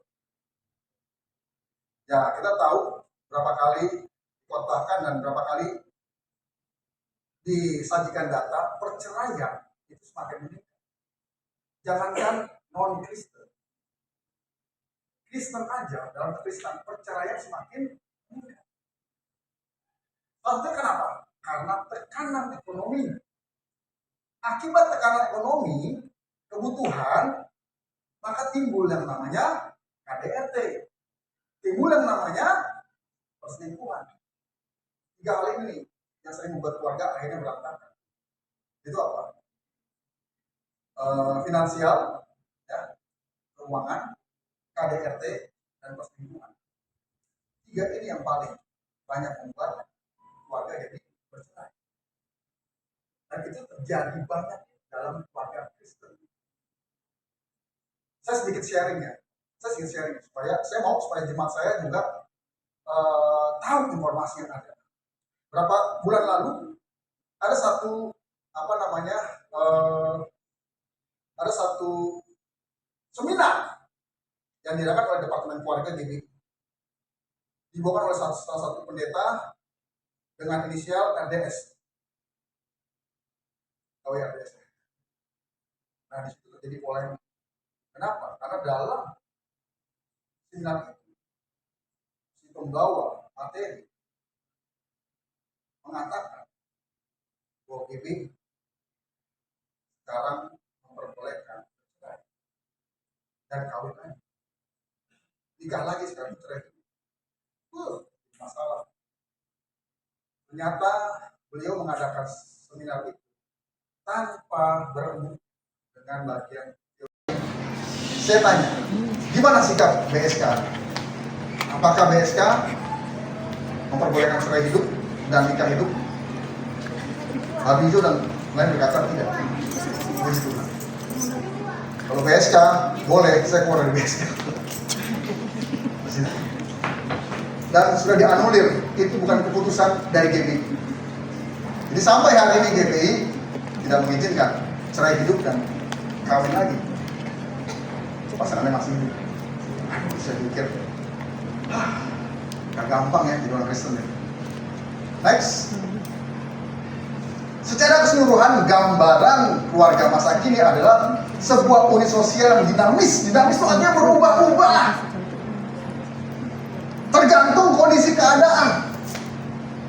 Ya, kita tahu berapa kali dikotakan dan berapa kali disajikan data perceraian itu semakin meningkat. Jangankan non-Kristen, Kristen aja dalam Kristen perceraian semakin meningkat. Lalu kenapa? Karena tekanan ekonomi. Akibat tekanan ekonomi, kebutuhan, maka timbul yang namanya KDRT, timbul yang namanya perselingkuhan. 3 hal ini yang sering membuat keluarga akhirnya berantakan. Itu apa? Finansial, ya, keuangan, KDRT, dan perselingkuhan. 3 ini yang paling banyak membuat keluarga jadi bercerai. Dan itu terjadi banyak dalam keluarga Kristen. Saya sedikit sharing ya. Supaya jemaat saya juga tahu informasi yang ada. Berapa bulan lalu ada satu ada satu seminar yang diadakan oleh Departemen Keluarga GBI, dibawakan oleh salah satu pendeta dengan inisial RDS. Tahu ya RDS? Nah, di situ terjadi polemik. Kenapa? Karena dalam seminar itu si pembawa materi mengatakan bahwa GBI sekarang memperbolehkan cerai dan kawin lagi, nikah lagi sekarang cerai. Masalah. Ternyata beliau mengadakan seminar itu tanpa berembuk dengan bagian. Saya tanya, gimana sikap BSK? Apakah BSK memperbolehkan cerai hidup dan nikah hidup? Habijo dan lain berkata tidak. Kalau BSK boleh, saya keluar dari BSK. Dan sudah dianulir, itu bukan keputusan dari GBI. Jadi sampai hari ini GBI tidak mengizinkan cerai hidup dan kawin lagi. Pasangannya masih hidup. Saya pikir, gak gampang ya jadi orang Kristen ya. Next. Secara keseluruhan, gambaran keluarga masa kini adalah sebuah unit sosial yang dinamis. Dinamis itu artinya berubah-ubah, tergantung kondisi keadaan,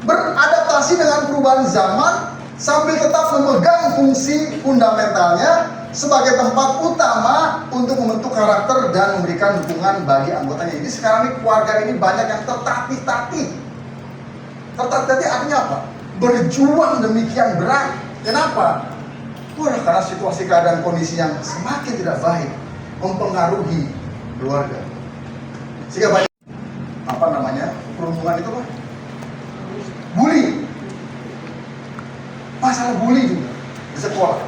beradaptasi dengan perubahan zaman sambil tetap memegang fungsi fundamentalnya sebagai tempat utama untuk membentuk karakter dan memberikan dukungan bagi anggotanya. Jadi sekarang ini keluarga ini banyak yang tertatih-tatih. Tertatih-tatih artinya apa? Berjuang demikian berat. Kenapa? Karena situasi keadaan kondisi yang semakin tidak baik mempengaruhi keluarga. Sehingga banyak perundungan itu kan bully. Masalah bully juga di sekolah.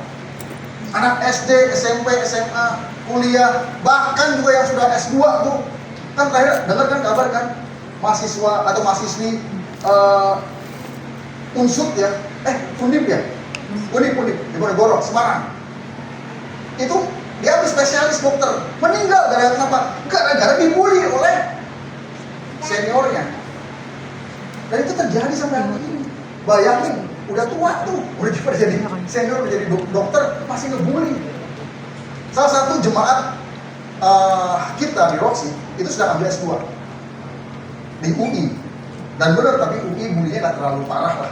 Anak SD, SMP, SMA, kuliah, bahkan juga yang sudah S2 tuh. Kan terakhir dengar kan kabar kan mahasiswa atau mahasiswi Unsut ya, Undip ya, Undip di Boronegoro, Semarang. Itu dia ambil spesialis dokter, meninggal gara-gara kenapa? Gara-gara dibully oleh seniornya. Dan itu terjadi sampai hari ini. Bayangin, udah tua tuh, udah jadi senior, udah jadi dokter, masih ngebully. Salah satu jemaat kita di Roxy itu sudah ambil S2 di UI. Dan benar, tapi UI bulinya nggak terlalu parah lah.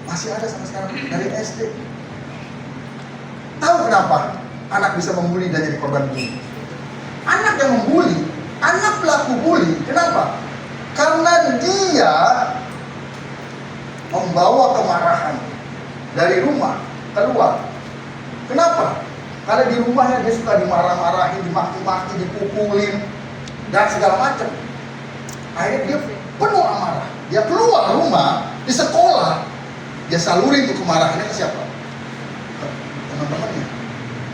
Masih ada sampai sekarang dari SD. Tahu kenapa anak bisa membuli dan jadi korban bully? Anak yang membuli, anak pelaku bully, kenapa? Karena dia membawa kemarahan dari rumah keluar. Kenapa? Karena di rumahnya dia suka dimarah-marahin, dimaki-maki, dipukulin, dan segala macam. Akhirnya dia penuh amarah. Dia keluar rumah, di sekolah, dia salurin itu kemarahannya ke siapa? Ke teman-temannya.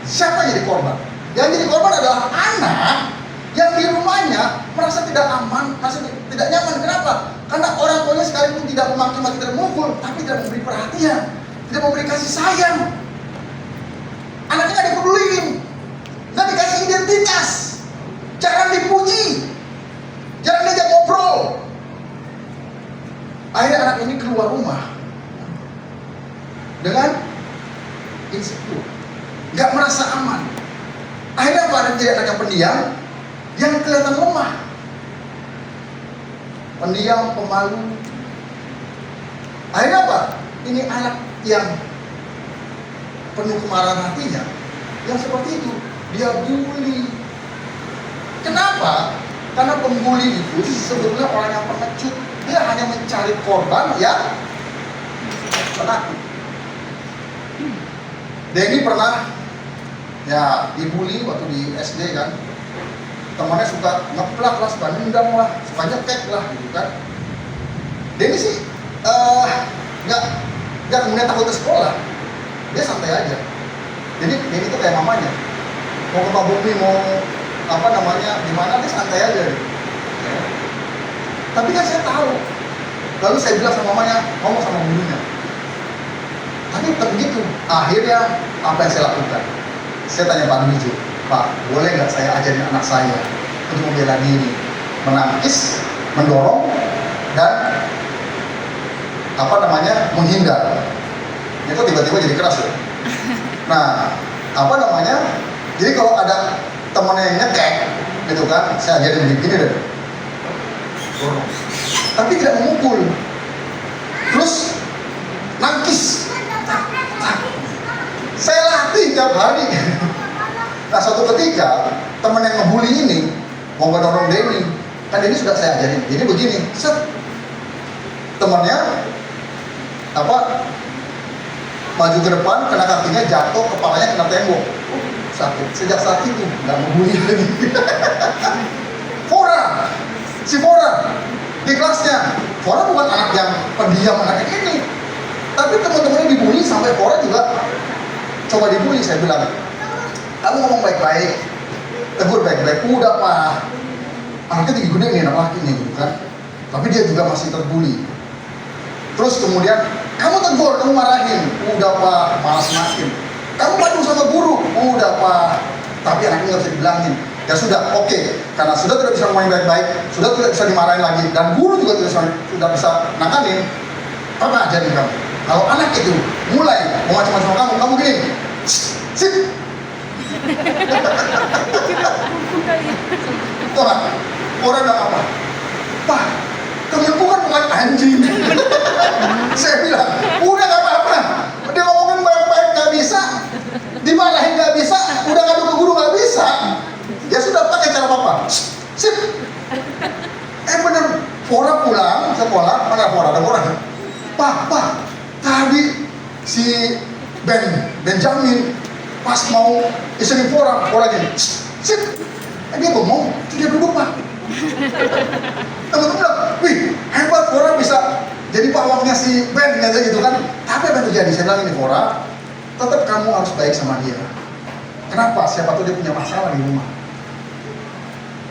Siapa yang jadi korban? Yang jadi korban adalah anak yang di rumahnya merasa tidak aman, merasa tidak nyaman. Kenapa? Karena orang tuanya sekalipun tidak memaki-maki, tidak memukul, tapi tidak memberi perhatian, tidak memberi kasih sayang. Anaknya nggak dipeduliin, nggak dikasih identitas, jarang dipuji, jarang diajak ngobrol. Akhirnya anak ini keluar rumah dengan insecure, nggak merasa aman. Akhirnya apa? Ada jadi anak yang pendiam, yang kelihatan lemah, pendiam, pemalu. Akhirnya apa? Ini anak yang penuh kemarahan hatinya, yang seperti itu dia bully. Kenapa? Karena pembuli itu sebetulnya orang yang pengecut. Dia hanya mencari korban yang penakut. Denny pernah Ya, dibully waktu di SD kan. Temannya suka ngeplak lah, suka nendang lah, suka nyekek lah gitu kan. Dia ini sih nggak kemudian takut ke sekolah, dia santai aja. Jadi ini tuh kayak mamanya, mau ke Bumi, mau apa namanya, gimana dia santai aja gitu. Ya. Tapi kan saya tahu, lalu saya bilang sama mamanya, ngomong sama gurunya. Tapi tetap begitu, akhirnya apa yang saya lakukan? Saya tanya Pak Dwijo, Pak, boleh nggak saya ajarin anak saya untuk membela diri, menangkis, mendorong, dan apa namanya, menghindar. Ini kok tiba-tiba jadi keras ya. Nah, apa namanya, jadi kalau ada temennya yang nyekek gitu kan, saya ajarin begini deh, dorong, tapi tidak memukul. Terus nangkis, saya latih tiap hari. Nah, suatu ketika teman yang ngebully ini mau mendorong Denny, kan Denny sudah saya ajarin. Jadi begini, set, temannya apa, maju ke depan, kena kakinya, jatuh, kepalanya kena tembok, sakit. Sejak saat itu nggak ngebully lagi. Fora, si Fora di kelasnya, Fora bukan anak yang pendiam anak ini, tapi teman-temannya dibully sampai Fora juga coba dibully. Saya bilang, kamu ngomong baik-baik, tegur baik-baik, udah Pak, anaknya tinggi gede nih, anak laki nih gitu kan, tapi dia juga masih terbully. Terus kemudian kamu tegur, kamu marahin, udah Pak, malas makin. Kamu padu sama guru, udah Pak, tapi anaknya nggak bisa dibilangin. Ya sudah, oke, karena sudah tidak bisa ngomongin baik-baik, sudah tidak bisa dimarahin lagi, dan guru juga tidak bisa nanganin. Apa ajarin kamu? Kalau anak itu mulai mau macam-macam sama kamu gini, sip. Tuh kan, orang bilang apa? Pak, temenku kan bukan anjing. Saya bilang, udah gak apa-apa. Dia ngomongin baik-baik gak bisa, dimarahin gak bisa, udah ngadu ke guru gak bisa. Ya sudah, pakai cara papa. Sip. Bener, Fora pulang sekolah, mana Fora? Ada Fora. Pak, tadi si Benjamin pas mau isengin Fora gini, sip. Dia ngomong, dia duduk Pak. Teman-teman bilang, wih hebat, Fora bisa jadi pawangnya si Ben aja gitu kan. Tapi apa yang terjadi? Saya bilang, ini Fora, tetap kamu harus baik sama dia. Kenapa? Siapa tuh dia punya masalah di rumah.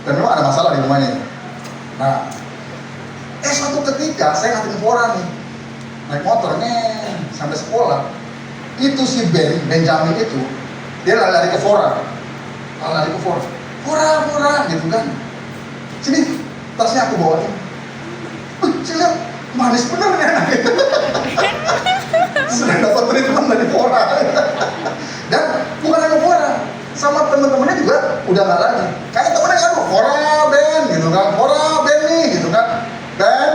Dan memang ada masalah di rumahnya. Nah, suatu ketika saya nganterin Fora nih, naik motor nih sampai sekolah. Itu si Benjamin itu, dia lari ke Fora, Fora gitu kan. Sini, tasnya aku bawain. Saya lihat, manis bener nih anak itu. Sudah dapat treatment dari Fora. Dan bukan hanya Fora, sama teman-temannya juga udah nggak lagi. Kayak temennya kan, Fora Ben gitu kan, Fora Ben nih gitu kan, Ben.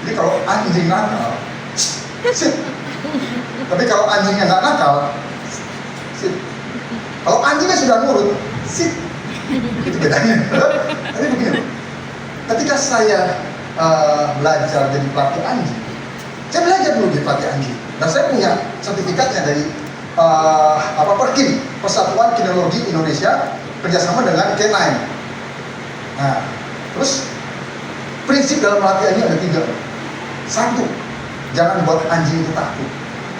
Jadi kalau anjing nakal, sip. Tapi kalau anjingnya nggak nakal, sip. Kalau anjingnya sudah nurut, sip. Itu bedanya. Tapi begini, ketika saya belajar jadi pelatih anjing, saya belajar dulu jadi pelatih anjing. Dan saya punya sertifikatnya dari PERKIN, Persatuan Kinologi Indonesia, kerjasama dengan K9. Nah, terus prinsip dalam melatih anjing ada 3. 1, jangan buat anjing itu takut.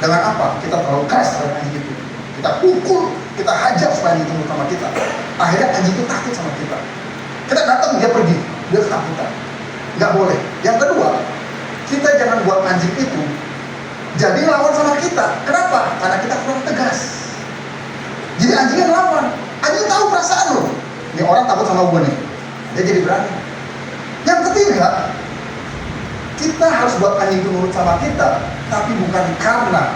Dengan apa? Kita terlalu keras terhadap anjing itu. Kita pukul, kita hajar supaya anjing itu nurut sama kita. Akhirnya anjing itu takut sama kita. Kita datang, dia pergi, dia ketakutan. Nggak boleh. Yang kedua, kita jangan buat anjing itu jadi lawan sama kita. Kenapa? Karena kita kurang tegas. Jadi anjingnya ngelawan. Anjing tahu perasaan loh. Ini orang takut sama gue nih, dia jadi berani. Yang ketiga, kita harus buat anjing itu nurut sama kita, tapi bukan karena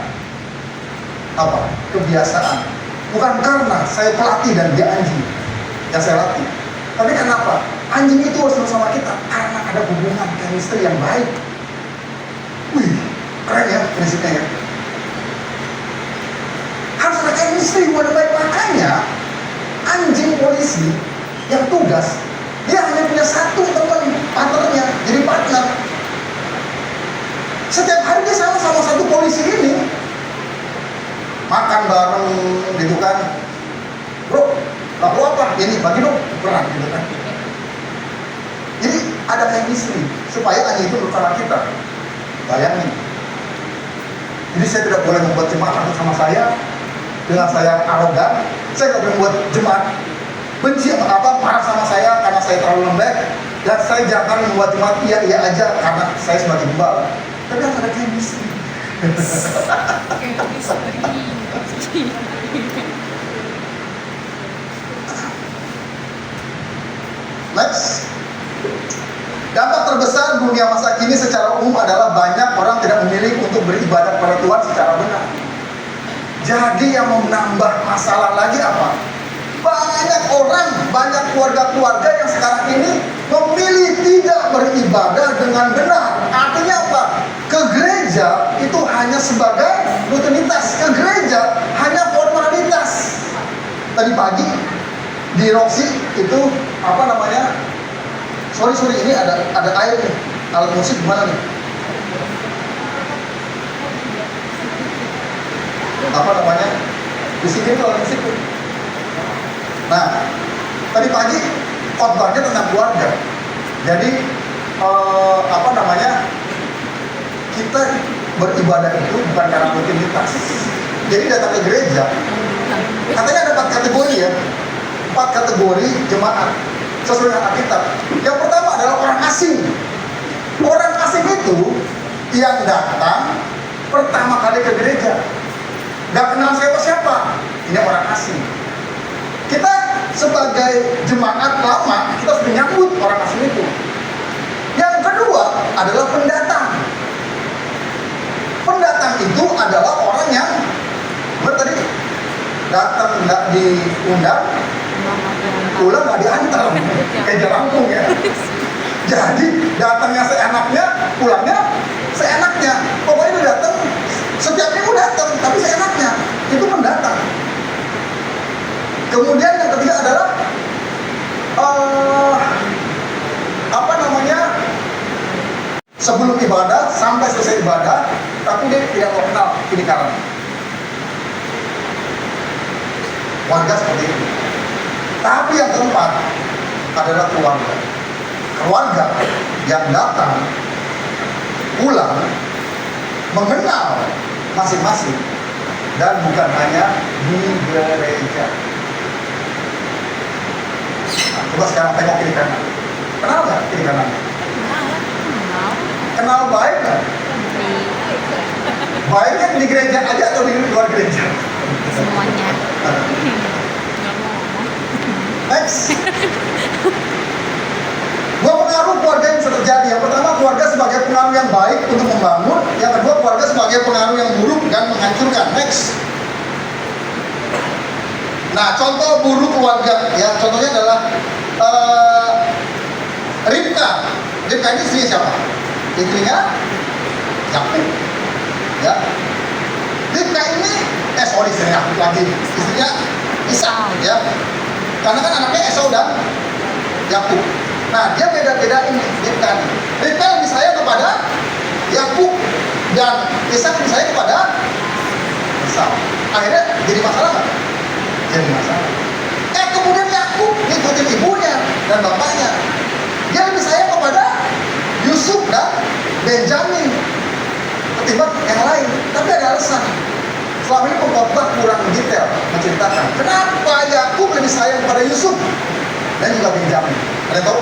apa? Kebiasaan. Bukan karena saya pelatih dan dia anjing yang saya latih. Tapi kenapa? Anjing itu harus nurut sama kita karena ada hubungan chemistry yang baik. Wih, keren ya prinsipnya ya. Harus ada chemistry yang baik. Makanya anjing polisi yang tugas, dia hanya punya satu teman partnernya, jadi partner. Setiap hari dia sama satu polisi ini. makan bareng gitu kan. Bro, laku apa? Ini bagi dong, perang gitu kan. Jadi ada chemistry supaya Ani itu bersama kita. Bayangin. Jadi saya tidak boleh membuat jemaat takut sama saya dengan saya arogan. Saya tidak boleh membuat jemaat benci apa marah sama saya karena saya terlalu lembek. Dan saya jangan membuat jemaat iya aja karena saya sebagai gembala. Tapi harus ada chemistry. Next. Dampak terbesar dunia masa kini secara umum adalah banyak orang tidak memilih untuk beribadah kepada Tuhan secara benar. Jadi yang menambah masalah lagi apa? Banyak orang, banyak keluarga-keluarga yang sekarang ini memilih tidak beribadah dengan benar. Artinya apa? Ke gereja itu hanya sebagai rutinitas. Ke gereja hanya formalitas. Tadi pagi di Roxy itu apa namanya? Sorry ini ada air nih. Alat musik gimana nih? Apa namanya? Di sini itu alat musik tuh. Nah, tadi pagi khotbahnya tentang keluarga. Jadi apa namanya? Kita beribadah itu bukan karena rutinitas. Jadi datang ke gereja, katanya ada 4 kategori ya. 4 kategori jemaat sesuai dengan Alkitab. Yang pertama adalah orang asing. Orang asing itu yang datang pertama kali ke gereja, gak kenal siapa-siapa. Ini orang asing. Kita sebagai jemaat lama, kita harus menyambut orang asing itu. Yang kedua adalah pendatang. Pendatang itu adalah orang yang tadi datang nggak diundang, pulang nggak diantar, kayak jelangkung ya. Jadi datangnya seenaknya, pulangnya seenaknya. Pokoknya dia datang, setiap minggu datang, tapi seenaknya. Itu pendatang. Kemudian yang ketiga adalah apa namanya? Sebelum ibadah sampai selesai ibadah, tapi dia tidak mau kenal kinikaran. Warga seperti itu. Tapi yang keempat adalah keluarga. Keluarga yang datang, pulang, mengenal masing-masing, dan bukan hanya di gereja. Nah, coba sekarang tengok kiri kanan. Kenal nggak kiri kanan? Kenal baik nggak? Baiknya di gereja aja atau di luar gereja? Semuanya. Next. Dua pengaruh keluarga yang bisa terjadi. Yang pertama, keluarga sebagai pengaruh yang baik untuk membangun. Yang kedua, keluarga sebagai pengaruh yang buruk dan menghancurkan. Next. Nah, contoh buruk keluarga, ya contohnya adalah Ribka. Ribka ini istrinya siapa? Istrinya Yakub. Ya. Ribka ini, istrinya Yakub lagi. Istrinya Ishak, ya. Karena kan anaknya Esau dan Yakub. Nah, dia beda-beda ini, Ribka. Ribka lebih sayang kepada Yakub dan Ishak lebih sayang kepada Esau. Akhirnya jadi masalah nggak? Jadi masalah. Kemudian Yakub ngikutin ibunya dan bapaknya. Dia lebih sayang kepada Yusuf dan Benjamin ketimbang yang lain. Tapi ada alasan. Selama ini pengkhotbah kurang detail menceritakan kenapa Yakub lebih sayang kepada Yusuf dan juga Benjamin. Ada tahu?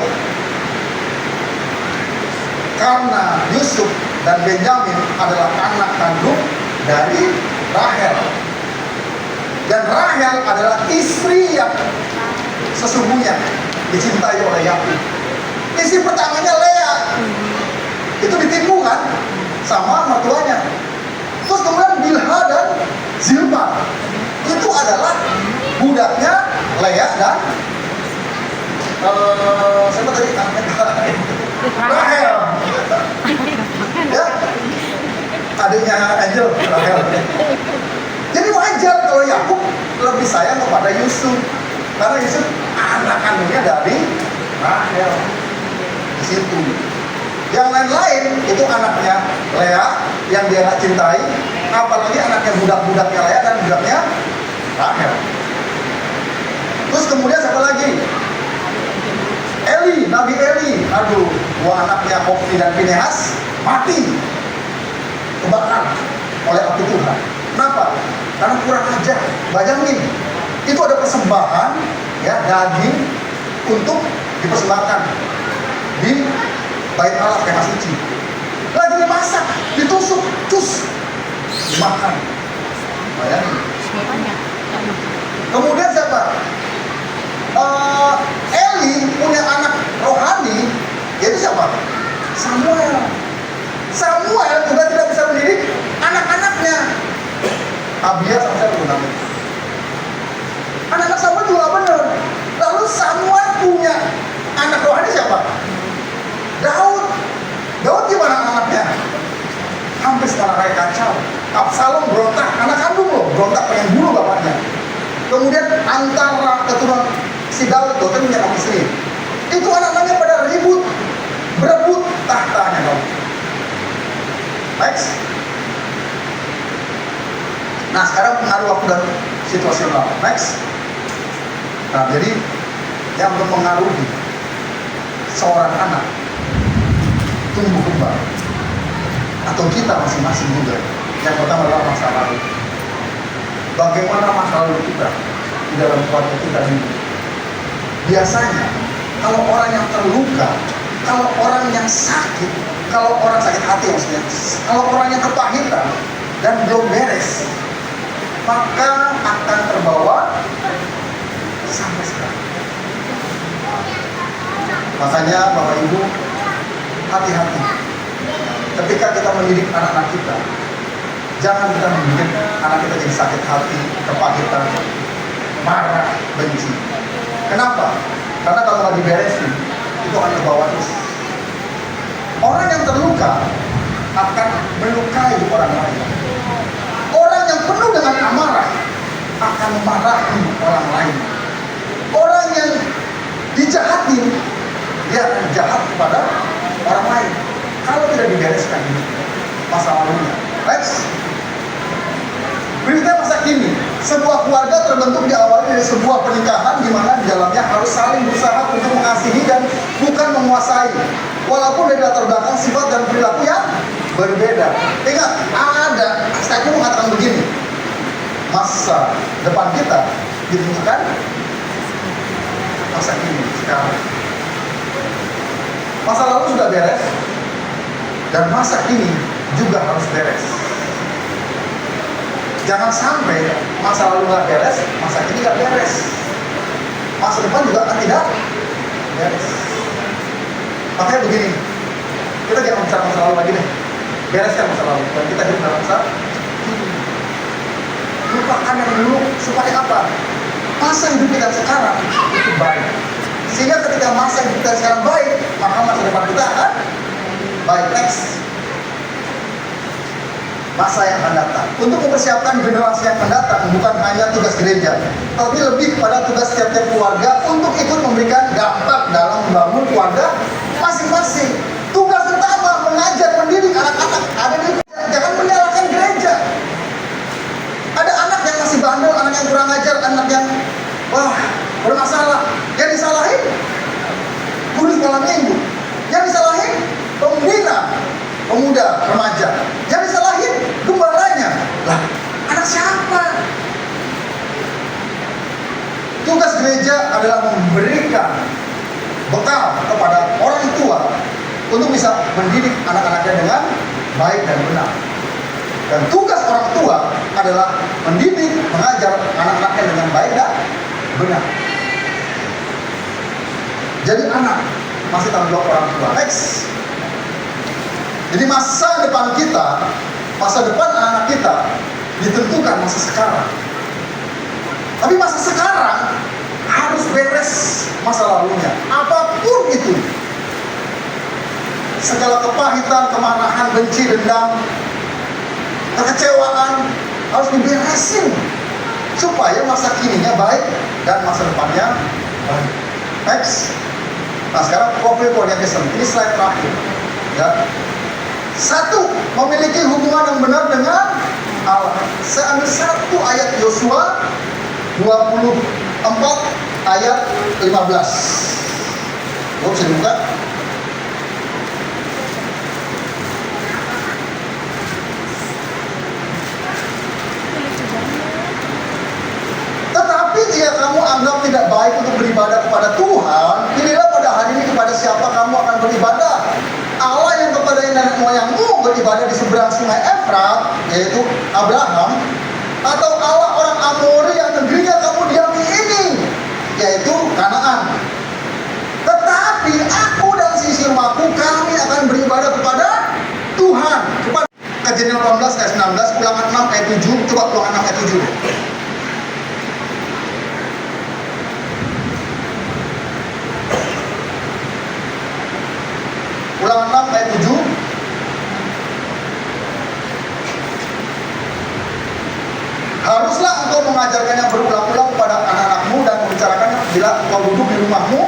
Karena Yusuf dan Benjamin adalah anak kandung dari Rahel. Dan Rahel adalah istri yang sesungguhnya dicintai oleh Yakub. Istri pertamanya Lea itu ditipu kan sama mertuanya. Terus kemudian Bilha dan Zilpa itu adalah budaknya Lea dan siapa tadi namanya? Rahel. Ya, adiknya Angel, Rahel. Jadi wajar kalau Yakub lebih sayang kepada Yusuf, karena Yusuf anak kandungnya dari Rahel. Di situ. Yang lain-lain itu anaknya Lea yang dia nggak cintai, apalagi anaknya budak-budaknya Lea dan budaknya Rahel. Terus kemudian siapa lagi? Eli, Nabi Eli. Aduh, dua anaknya Hofni dan Pinehas mati kebakar oleh api Tuhan. Kenapa? Karena kurang ajar. Bayangin, itu ada persembahan ya, daging untuk dipersembahkan di bait Allah, kemah suci. Lagi dimasak, ditusuk, cus, dimakan. Bayangin. Kemudian siapa? Eli punya anak rohani, yaitu siapa? Samuel. Samuel juga tidak bisa mendidik anak-anaknya. Abia sama saya namanya. Anak-anak Samuel juga benar. Lalu Samuel punya anak rohani siapa? Daud. Daud gimana anaknya? Hampir setengah kayak kacau. Absalom berontak, anak kandung loh, berontak pengen bunuh bapaknya. Kemudian antara keturunan si Daud itu punya kaum istri. Itu anak-anaknya pada ribut, berebut tahtanya Daud. Next. Nah sekarang pengaruh waktu dan situasional. Next. Nah jadi yang mempengaruhi seorang anak tumbuh kembang atau kita masing-masing juga. Yang pertama adalah masa lalu. Bagaimana masa lalu kita di dalam keluarga kita ini? Biasanya kalau orang yang terluka, kalau orang yang sakit, kalau orang sakit hati maksudnya, kalau orang yang kepahitan dan belum beres, maka akan terbawa sampai sekarang. Makanya Bapak Ibu, hati-hati ketika kita mendidik anak-anak kita. Jangan kita mendidik anak kita jadi sakit hati, kepahitan, marah, benci. Kenapa? Karena kalau nggak diberesin, itu akan terbawa terus. Orang yang terluka akan melukai orang lain. Orang yang penuh dengan amarah akan memarahi orang lain. Orang yang dijahatin, dia akan jahat kepada orang lain. Kalau tidak dibereskan masa lalunya. Next. Berikutnya masa kini. Sebuah keluarga terbentuk diawali dari sebuah pernikahan di mana di dalamnya harus saling berusaha untuk mengasihi dan bukan menguasai. Walaupun dari latar belakang sifat dan perilaku yang berbeda. Ingat, ada statement mengatakan begini. Masa depan kita ditentukan masa kini sekarang. Masa lalu sudah beres dan masa kini juga harus beres. Jangan sampai masa lalu nggak beres, masa kini nggak beres. Masa depan juga akan tidak beres. Makanya begini, kita jangan bicara masa lalu lagi deh. Bereskan masa lalu dan kita hidup dalam masa kini. Lupakan yang dulu supaya apa? Masa hidup kita sekarang itu baik. Sehingga ketika masa hidup kita sekarang baik, maka masa depan kita akan baik. Next. Masa yang akan datang. Untuk mempersiapkan generasi yang akan datang bukan hanya tugas gereja, tapi lebih kepada tugas setiap keluarga untuk ikut memberikan dampak dalam membangun keluarga masing-masing. Tugas utama mengajar, mendidik anak-anak ada di gereja. Jangan menyalahkan gereja. Ada anak yang masih bandel, anak yang kurang ajar, anak yang wah bermasalah. Yang disalahin guru sekolah minggu. Yang disalahin pembina pemuda remaja. Yang disalahin gembalanya. Lah, anak siapa? Tugas gereja adalah memberikan bekal kepada orang tua untuk bisa mendidik anak-anaknya dengan baik dan benar. Dan tugas orang tua adalah mendidik, mengajar anak-anaknya dengan baik dan benar. Jadi anak masih tanggung jawab orang tua. Next. Jadi masa depan kita, masa depan anak kita ditentukan masa sekarang. Tapi masa sekarang harus beres masa lalunya. Apapun itu. Segala kepahitan, kemarahan, benci, dendam, kekecewaan harus diberesin supaya masa kininya baik dan masa depannya baik. Next. Nah sekarang profil keluarga Kristen. Ini slide terakhir. Ya. Satu, memiliki hubungan yang benar dengan Allah. Saya ambil satu ayat Yosua 24 ayat 15. Bisa dibuka? Tetapi jika kamu anggap tidak baik untuk beribadah kepada Tuhan, pilihlah pada hari ini kepada siapa kamu akan beribadah. Allah yang kepada nenek moyangmu beribadah di seberang sungai Efrat, yaitu Abraham, atau Allah orang Amori yang negerinya kamu diami ini, yaitu Kanaan. Tetapi aku dan sisi rumahku, kami akan beribadah kepada Tuhan. Kepada Kejadian 18 ayat 19, Ulangan 6 ayat 7, coba Ulangan 6 ayat 7. Ulangan 6 ayat 7. Haruslah engkau mengajarkannya berulang-ulang kepada anak-anakmu dan membicarakannya bila engkau duduk di rumahmu,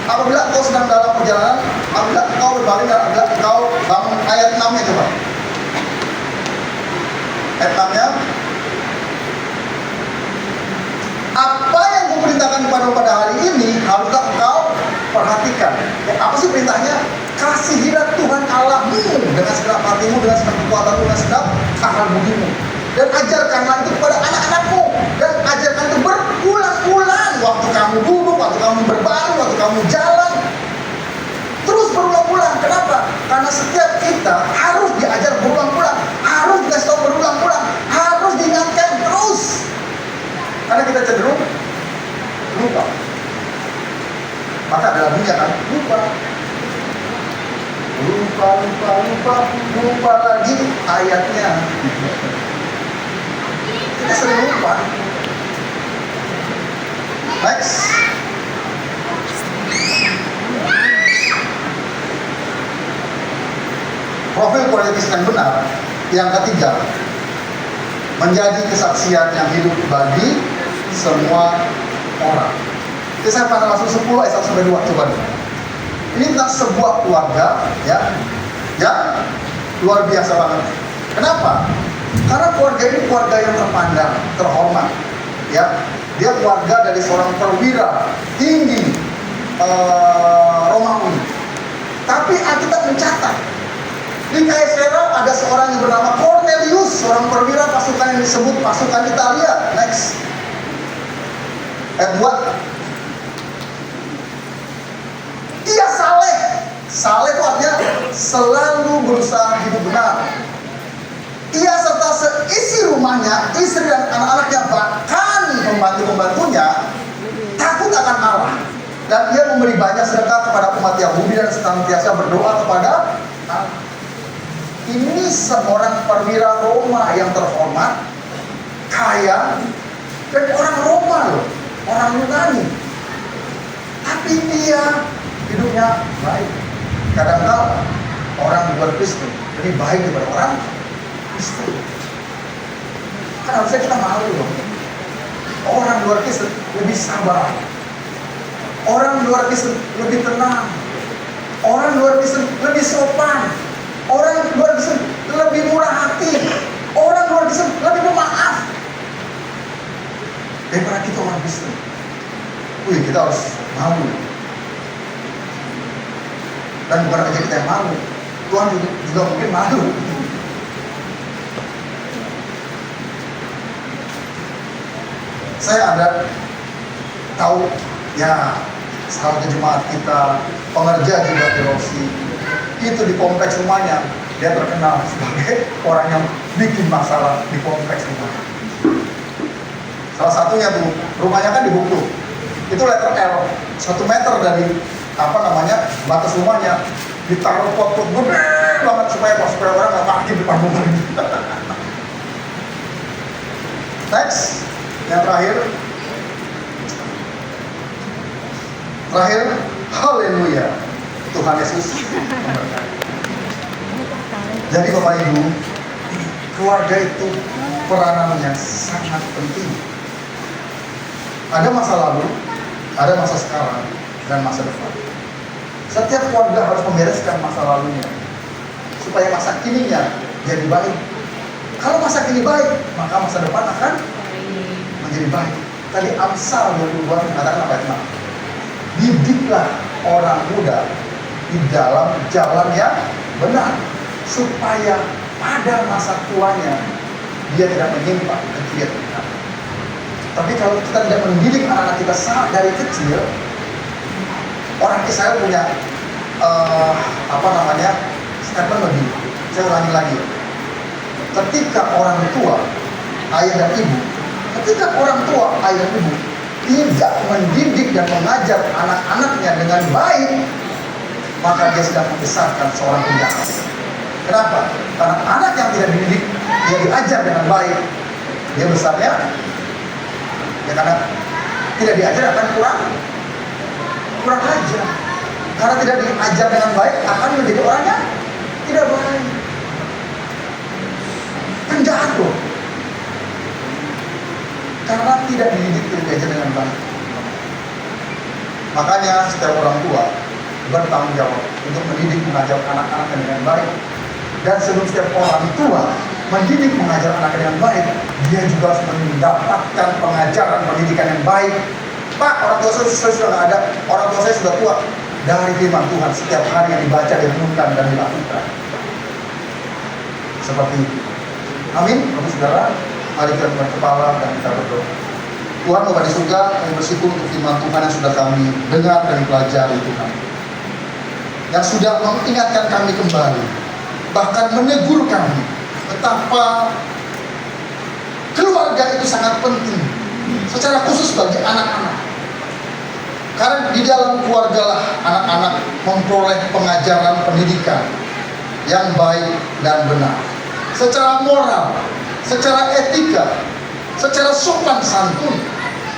apabila engkau sedang dalam perjalanan, apabila engkau berbaring dan apabila engkau bangun. Ayat 6-nya coba. Ayat 6-nya. Apa yang kuperintahkan kepadamu pada hari ini haruslah engkau perhatikan. Ya, apa sih perintahnya? Kasihilah Tuhan Allahmu dengan segenap hatimu, dengan segenap kekuatanmu, dengan segenap akal budimu. Dan ajarkanlah itu kepada anak-anakmu. Dan ajarkan itu berulang-ulang. Waktu kamu duduk, waktu kamu berbaring, waktu kamu jalan. Terus berulang-ulang. Kenapa? Karena setiap kita harus diajar berulang-ulang. Harus dikasih tahu berulang-ulang. Harus diingatkan terus. Karena kita cenderung lupa. Maka ada lagunya kan? Lupa lagi ayatnya. Kita sering lupa. Next. Profil politis yang benar. Yang ketiga, menjadi kesaksian yang hidup bagi semua orang. Kisah Para Rasul 10 ayat 1-2, coba dulu. Ini tentang sebuah keluarga ya, yang luar biasa banget. Kenapa? Karena keluarga ini keluarga yang terpandang, terhormat. Ya, dia keluarga dari seorang perwira tinggi Romawi. Tapi Alkitab mencatat di Kaisera ada seorang yang bernama Cornelius, seorang perwira pasukan yang disebut pasukan Italia. Next. Ayat 2. Ia saleh. Saleh itu artinya selalu berusaha hidup benar. Ia serta seisi rumahnya, istri dan anak-anaknya, bahkan pembantu-pembantunya takut akan Allah. Dan ia memberi banyak sedekah kepada umat Yahudi dan senantiasa berdoa kepada Allah. Ini seorang perwira Roma yang terhormat, kaya, dan orang Roma loh, orang Yunani. Tapi dia hidupnya baik. Kadang-kadang orang luar Kristen lebih baik daripada orang Kristen. Kan harusnya kita malu dong. Orang luar Kristen lebih sabar. Orang luar Kristen lebih tenang. Orang luar Kristen lebih sopan. Orang luar Kristen lebih murah hati. Orang luar Kristen lebih pemaaf daripada kita orang Kristen. Wih, kita harus malu. Dan bukan aja kita yang malu, Tuhan juga mungkin malu. Saya ada tahu ya salah satu jemaat kita, pengerja juga di Rosi, itu di kompleks rumahnya dia terkenal sebagai orang yang bikin masalah di kompleks rumahnya. Salah satunya tuh rumahnya kan di Bukit, itu letter L, 1 meter dari batas rumahnya, ditaruh pot-pot gede banget supaya orang nggak parkir di depan rumah. Next, yang terakhir, haleluya, Tuhan Yesus memberkati. Jadi Bapak Ibu, keluarga itu peranannya sangat penting. Ada masa lalu, ada masa sekarang, dan masa depan. Setiap keluarga harus membereskan masa lalunya supaya masa kininya jadi baik. Kalau masa kini baik, maka masa depan akan menjadi baik. Tadi Amsal 22 mengatakan apa itu? Didiklah orang muda di dalam jalan yang benar, supaya pada masa tuanya dia tidak menyimpang ke kiri atau ke kanan. Tapi kalau kita tidak mendidik anak-anak kita dari kecil, orang Israel punya statement begini. Saya ulangi lagi. Ketika orang tua, ayah dan ibu, tidak mendidik dan mengajar anak-anaknya dengan baik, maka dia sedang membesarkan seorang penjahat. Kenapa? Karena anak yang tidak dididik, dia diajar dengan baik, dia besarnya, ya karena tidak diajar akan kurang ajar. Karena tidak diajar dengan baik, akan menjadi orang yang tidak baik. Penjahat loh. Karena tidak dididik, tidak diajar dengan baik. Makanya setiap orang tua bertanggung jawab untuk mendidik, mengajar anak-anaknya dengan baik. Dan sebelum setiap orang tua mendidik, mengajar anak dengan baik, dia juga harus mendapatkan pengajaran pendidikan yang baik. Pak, orang tua saya sudah nggak ada, orang tua saya sudah tua. Dari firman Tuhan setiap hari yang dibaca, direnungkan dan dilakukan. Seperti itu. Amin, Bapak Saudara. Mari kita tundukkan kepala dan kita berdoa. Tuhan Bapa di surga, kami bersyukur untuk firman Tuhan yang sudah kami dengar dan pelajari Tuhan, yang sudah mengingatkan kami kembali, bahkan menegur kami betapa keluarga itu sangat penting, secara khusus bagi anak-anak. Karena di dalam keluarga lah anak-anak memperoleh pengajaran pendidikan yang baik dan benar, secara moral, secara etika, secara sopan santun,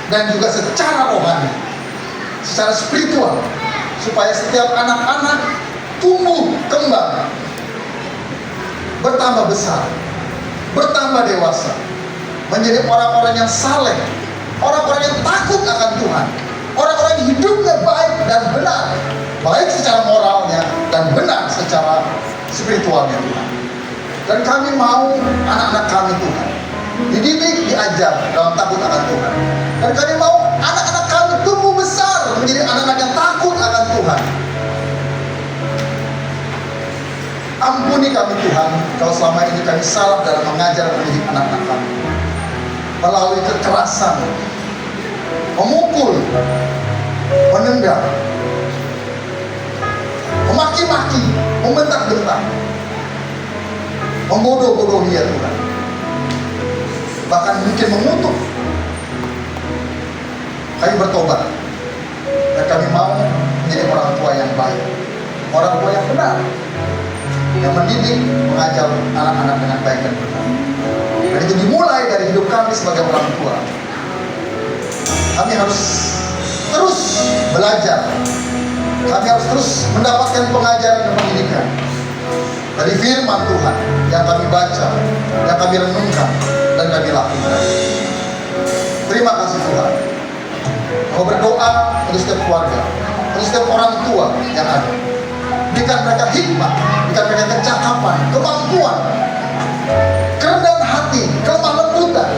dan juga secara rohani, secara spiritual, supaya setiap anak-anak tumbuh kembang, bertambah besar, bertambah dewasa, menjadi orang-orang yang saleh, orang-orang yang takut akan Tuhan, orang-orang yang hidupnya baik dan benar, baik secara moralnya dan benar secara spiritualnya Tuhan. Dan kami mau anak-anak kami Tuhan dididik, diajar dalam takut akan Tuhan. Dan kami mau anak-anak kami tumbuh besar menjadi anak-anak yang takut akan Tuhan. Ampuni kami Tuhan, kalau selama ini kami salah dalam mengajar dan mendidik anak-anak kami, melalui kekerasan, memukul, menendang, memaki-maki, membentak-bentak, membodoh-bodohi ya Tuhan, bahkan mungkin mengutuk. Kami bertobat dan kami mau menjadi orang tua yang baik, orang tua yang benar, yang mendidik, mengajar anak-anak dengan baik dan benar. Dan itu dimulai dari hidup kami sebagai orang tua. Kami harus terus belajar, kami harus terus mendapatkan pengajaran dan pendidikan dari firman Tuhan yang kami baca, yang kami renungkan dan kami lakukan. Terima kasih Tuhan. Mau berdoa untuk setiap keluarga, untuk setiap orang tua yang ada. Berikan mereka hikmat, berikan mereka kecakapan, kemampuan, kerendahan hati, kelemah lembutan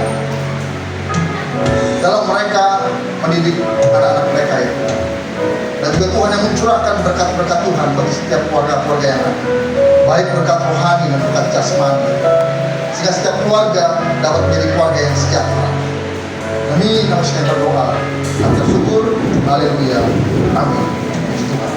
dalam mereka mendidik anak-anak mereka ya. Dan juga Tuhan yang mencurahkan berkat-berkat Tuhan bagi setiap keluarga-keluarga yang ada, baik berkat rohani dan berkat jasmani, sehingga setiap keluarga dapat menjadi keluarga yang sejahtera. Kami kami berdoa, kami bersyukur, haleluya, amin. Puji Tuhan.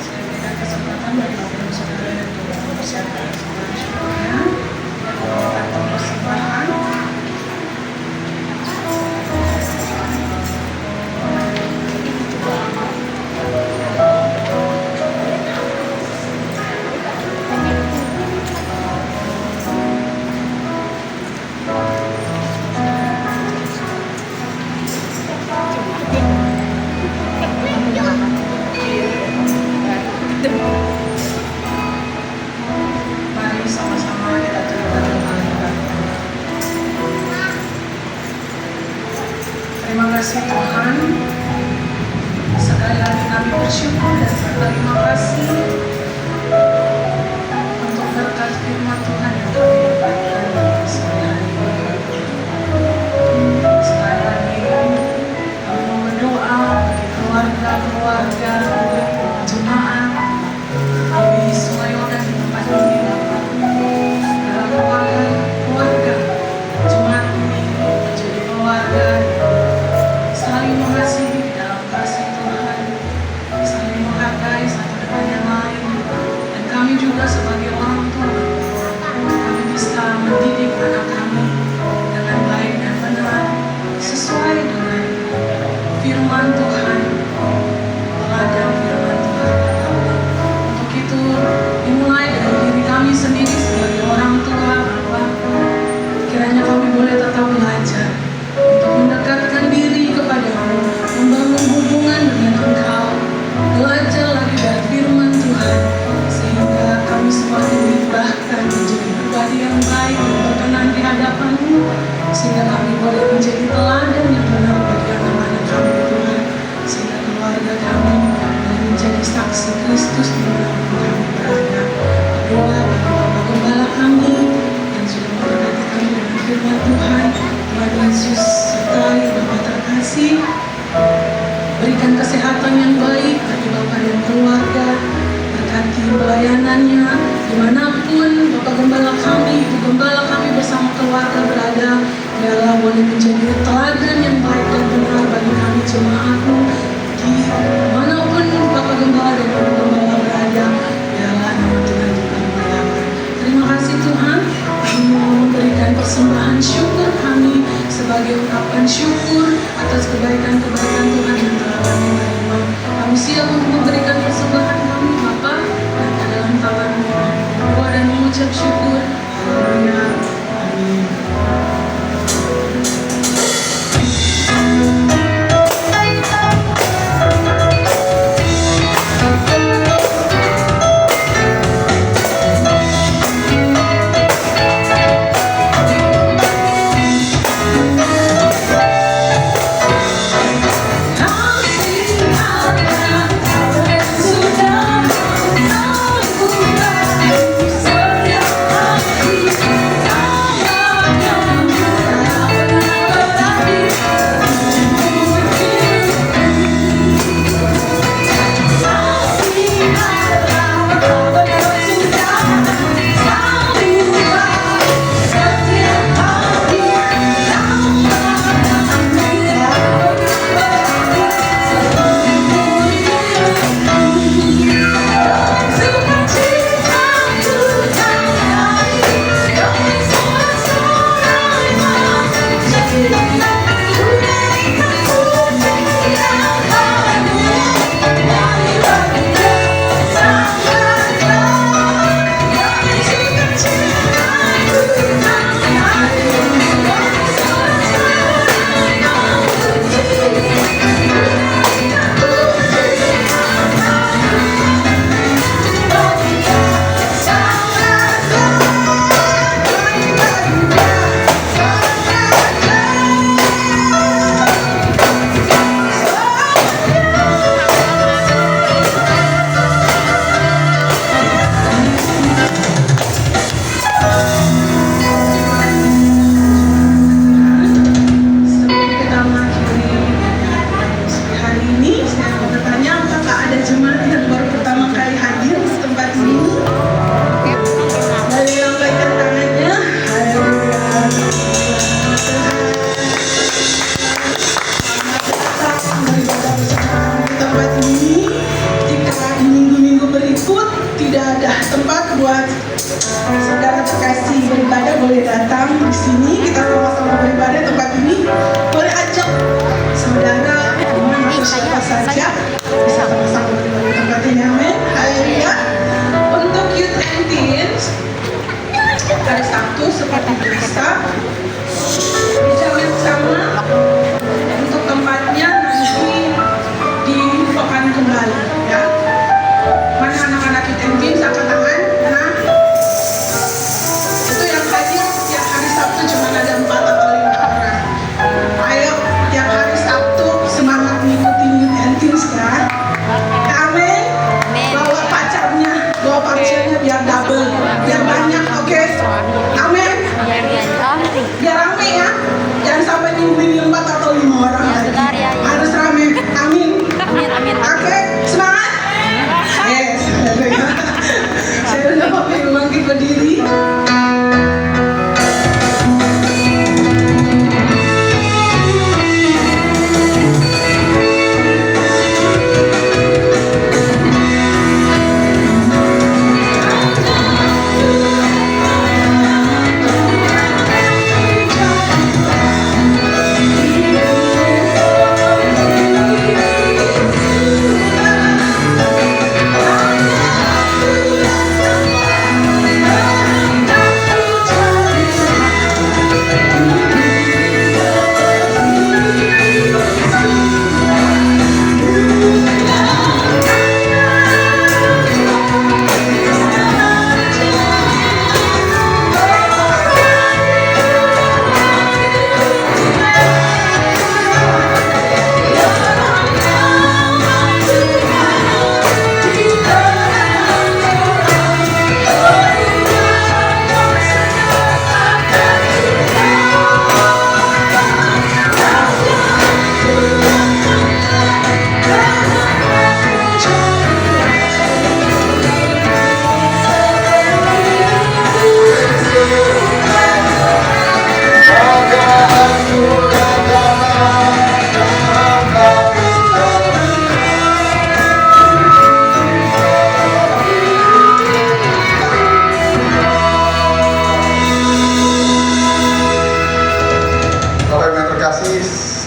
Saya berikan kesempatan bagi Bapak Saudara yang telah mempersiapkan semuanya atau persembahan. Terima kasih Tuhan. Sekali lagi kami bersyukur dan berterima kasih untuk berkat firman Tuhan yang kami dapatkan pada sore hari ini. Sekali lagi kami mau berdoa bagi keluarga-keluarga, jemaat di Sungai Yordan di tempat ini, Bapak. Dalam keluarga, jemaat ini menjadi keluarga saling mengasihi dalam kasih Tuhan, saling menghargai satu dengan yang lain. Dan kami juga sebagai orang tua, kami bisa mendidik anak kami dengan baik dan benar sesuai dengan firman Tuhan, teladan firman Tuhan. Untuk itu dimulai dari diri kami sendiri sebagai orang tua, Bapak. Kiranya kami boleh tetap belajar untuk mendekatkan diri kepadamu, membangun hubungan dengan Engkau, belajar lagi dari firman Tuhan, sehingga kami semakin dibahkan menjadi pribadi yang baik dan berkenan di hadapan-Mu, sehingga kami boleh menjadi teladan yang benar bagi anak-anak kami, Tuhan, sehingga keluarga kami boleh menjadi saksi Kristus di mana kami berada. Berdoa bagi Bapak Gembala kami yang sudah memberkati kami dengan firman Tuhan. Tuhan Yesus sertai Bapak terkasih, berikan kesehatan yang baik bagi Bapak dan keluarga, berkati pelayanannya dimanapun Bapak Gembala kami, Ibu Gembala kami bersama keluarga berada. Biarlah boleh menjadi teladan yang baik dan benar bagi kami jemaat-Mu dimanapun Bapak Gembala dan Ibu Gembala berada. Biarlah nama Tuhan dimuliakan. Terima kasih Tuhan, kami mau memberikan persembahan syukur kami sebagai ungkapan syukur atas kebaikan-kebaikan Tuhan yang telah kami terima. Kami siap untuk memberikan persembahan kami, Bapa, dan ke dalam tangan-Mu kami berdoa dan mengucap syukur. Haleluya. Amin. Sudah mampu setia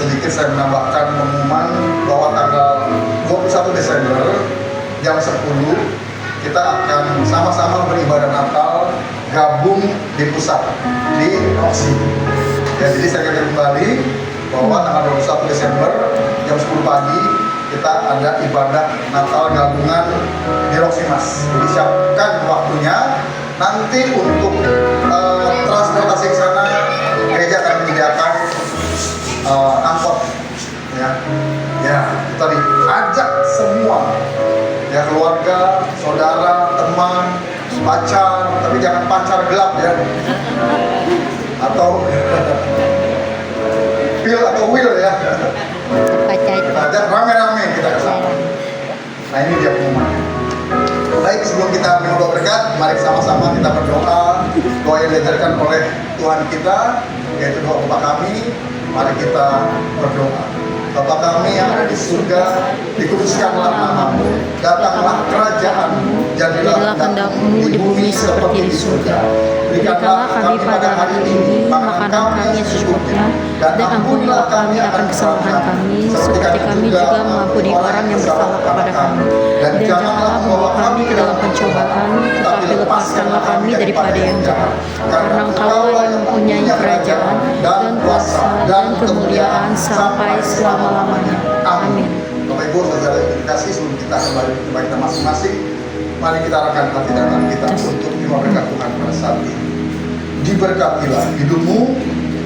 sedikit saya menambahkan pengumuman bahwa tanggal 21 Desember jam 10 kita akan sama-sama beribadah Natal gabung di pusat di Roxy. Ya, jadi saya akan kembali bahwa tanggal 21 Desember jam 10 pagi kita ada ibadah Natal gabungan di Roxy Mas. Jadi siapkan waktunya. Nanti untuk transportasi ke sana gereja akan menyediakan angkot. Ya, kita diajak semua. Ya, keluarga, saudara, teman, pacar, tapi jangan pacar gelap ya. Atau Phil atau Will ya. Kita ajak rame-rame kita ke sana. Nah, ini dia pengumumannya. Baik, sebelum kita berdoa berkat, mari sama-sama kita berdoa. Doa yang diajarkan oleh Tuhan kita, yaitu doa Bapa kami. Mari kita berdoa. Bapa kami yang ada di surga, dikuduskanlah namamu, datanglah kerajaanmu, jadilah kehendak-mu di bumi seperti di surga. Berikanlah kami pada hari ini makanan kami yang secukupnya, dan ampunilah kami akan kesalahan kami, seperti kami juga mengampuni orang yang bersalah kepada kami. Dan janganlah membawa kami ke dalam pencobaan, tetapi lepaskanlah kami daripada yang jahat. Karena Engkau-lah yang mempunyai kerajaan dan kuasa dan kemuliaan sampai selama-lamanya. Amin. Bapak Ibu, saudara yang dikasih, sebelum kita kembali ke tempat kita masing-masing, mari kita arahkan hati dan tangan kita untuk terima berkat Tuhan pada saat ini. Diberkatilah hidupmu,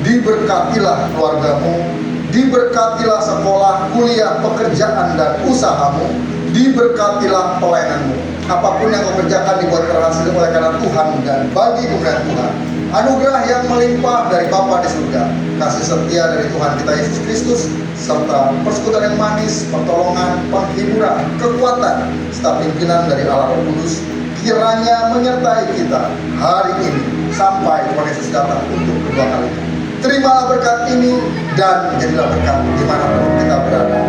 diberkatilah keluargamu, diberkatilah sekolah, kuliah, pekerjaan dan usahamu, diberkatilah pelayananmu. Apapun yang kau kerjakan dibuat berhasil oleh karena Tuhan dan bagi kemuliaan Tuhan. Anugerah yang melimpah dari Bapa di surga, kasih setia dari Tuhan kita Yesus Kristus, serta persekutuan yang manis, pertolongan, penghiburan, kekuatan, serta pimpinan dari Allah Roh Kudus, kiranya menyertai kita hari ini sampai Tuhan Yesus datang untuk kedua kalinya. Terimalah berkat ini dan jadilah berkat dimanapun kita berada.